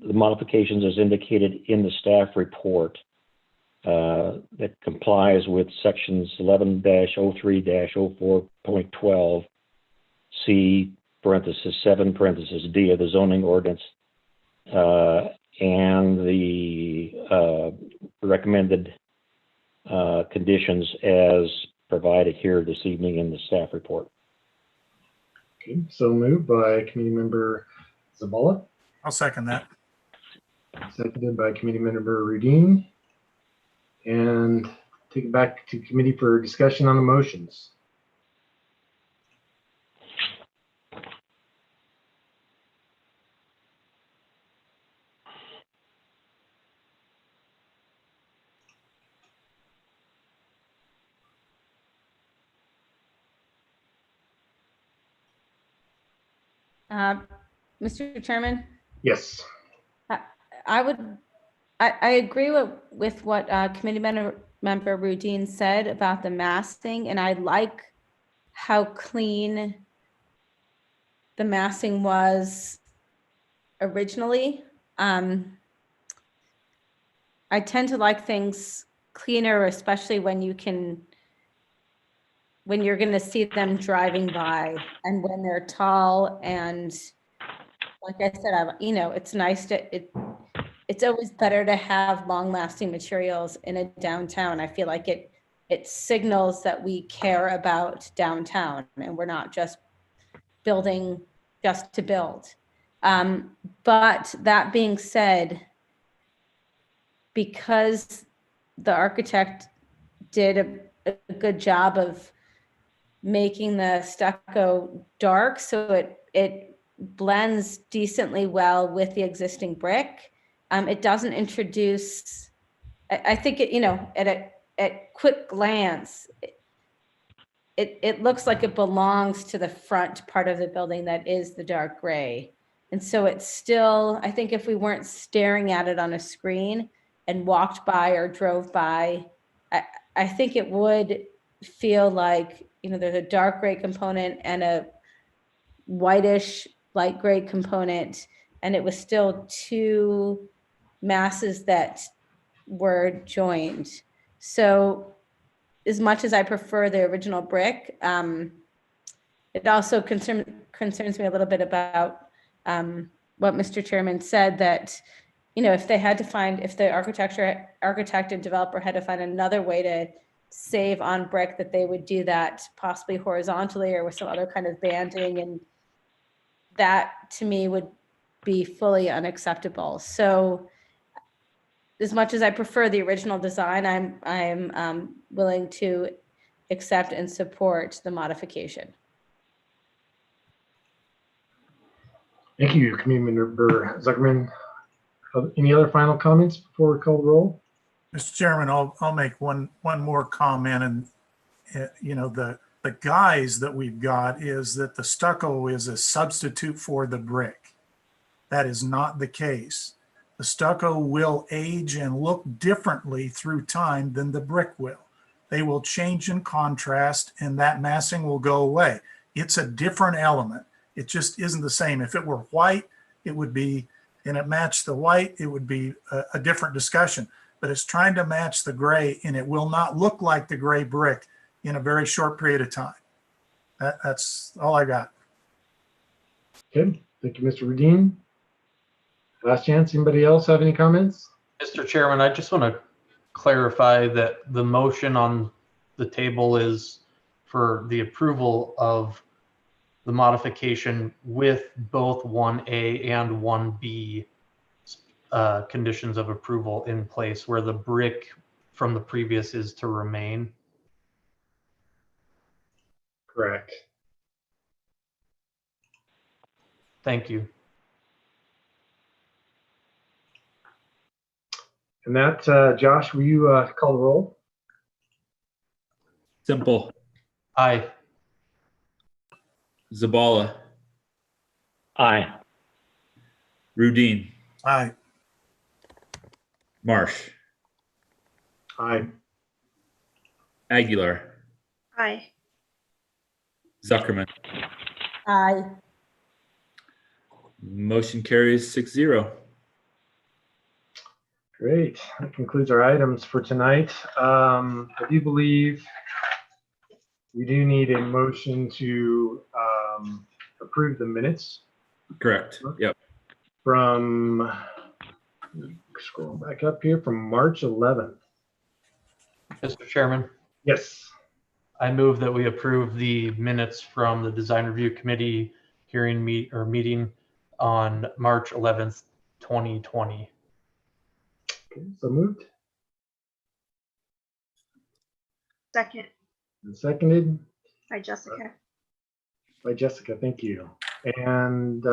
modifications as indicated in the staff report that complies with sections 11-03-04.12 C (7) D of the zoning ordinance and the recommended conditions as provided here this evening in the staff report.
Okay, so moved by Committee Member Zabala,
I'll second that.
seconded by Committee Member Rudin. And take it back to committee for discussion on the motions.
Mr. Chairman,
Yes.
I agree with what committee member Rudin said about the massing, and I like how clean the massing was originally. I tend to like things cleaner, especially when you're going to see them driving by and when they're tall. And like I said, it's nice it's always better to have long lasting materials in a downtown. I feel like it signals that we care about downtown and we're not just building just to build. But that being said, because the architect did a good job of making the stucco dark, so it blends decently well with the existing brick. It doesn't introduce, I think at quick glance, it looks like it belongs to the front part of the building that is the dark gray. And so it's still, I think if we weren't staring at it on a screen and walked by or drove by, I think it would feel like, there's a dark gray component and a whitish light gray component, and it was still two masses that were joined. So as much as I prefer the original brick, it also concerns me a little bit about what Mr. Chairman said, that if the architect and developer had to find another way to save on brick, that they would do that possibly horizontally or with some other kind of banding, and that to me would be fully unacceptable. So as much as I prefer the original design, I'm willing to accept and support the modification.
Thank you, Committee Member Zuckerman. Any other final comments before we call the roll?
Mr. Chairman, I'll make one more comment, and the guise that we've got is that the stucco is a substitute for the brick. That is not the case. The stucco will age and look differently through time than the brick will. They will change in contrast, and that massing will go away. It's a different element. It just isn't the same. If it were white, it would be, and it matched the white, it would be a different discussion. But it's trying to match the gray, and it will not look like the gray brick in a very short period of time. That's all I got.
Okay, thank you, Mr. Rudin. Last chance, anybody else have any comments?
Mr. Chairman, I just want to clarify that the motion on the table is for the approval of the modification with both 1A and 1B conditions of approval in place, where the brick from the previous is to remain.
Correct.
Thank you.
And that, Josh, will you call the roll?
Simple.
Aye.
Zabala.
Aye.
Rudin.
Aye.
Marsh.
Aye.
Aye.
Aguilar. Zuckerman.
Aye.
Motion carries 6-0.
Great. That concludes our items for tonight. I do believe we do need a motion to approve the minutes
Correct. Yep.
from Scroll back up here from March 11th.
Mr. Chairman,
Yes.
I move that we approve the minutes from the design review committee hearing meeting on March 11th, 2020.
Okay, so moved
Second
and seconded
by Jessica.
by Jessica. Thank you. And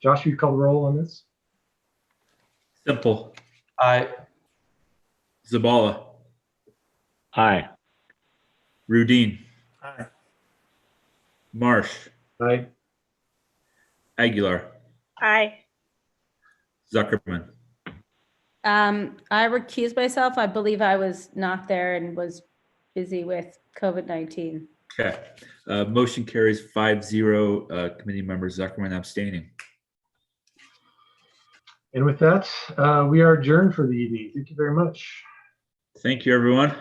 Josh, you call the roll on this?
Simple.
Aye.
Zabala.
Aye.
Rudine.
Aye.
Marsh.
Aye.
Aguilar.
Aye.
Zuckerman.
I recused myself. I believe I was not there and was busy with COVID-19.
Okay. Motion carries 5-0. Committee member Zuckerman abstaining.
And with that, we are adjourned for the evening. Thank you very much.
Thank you, everyone.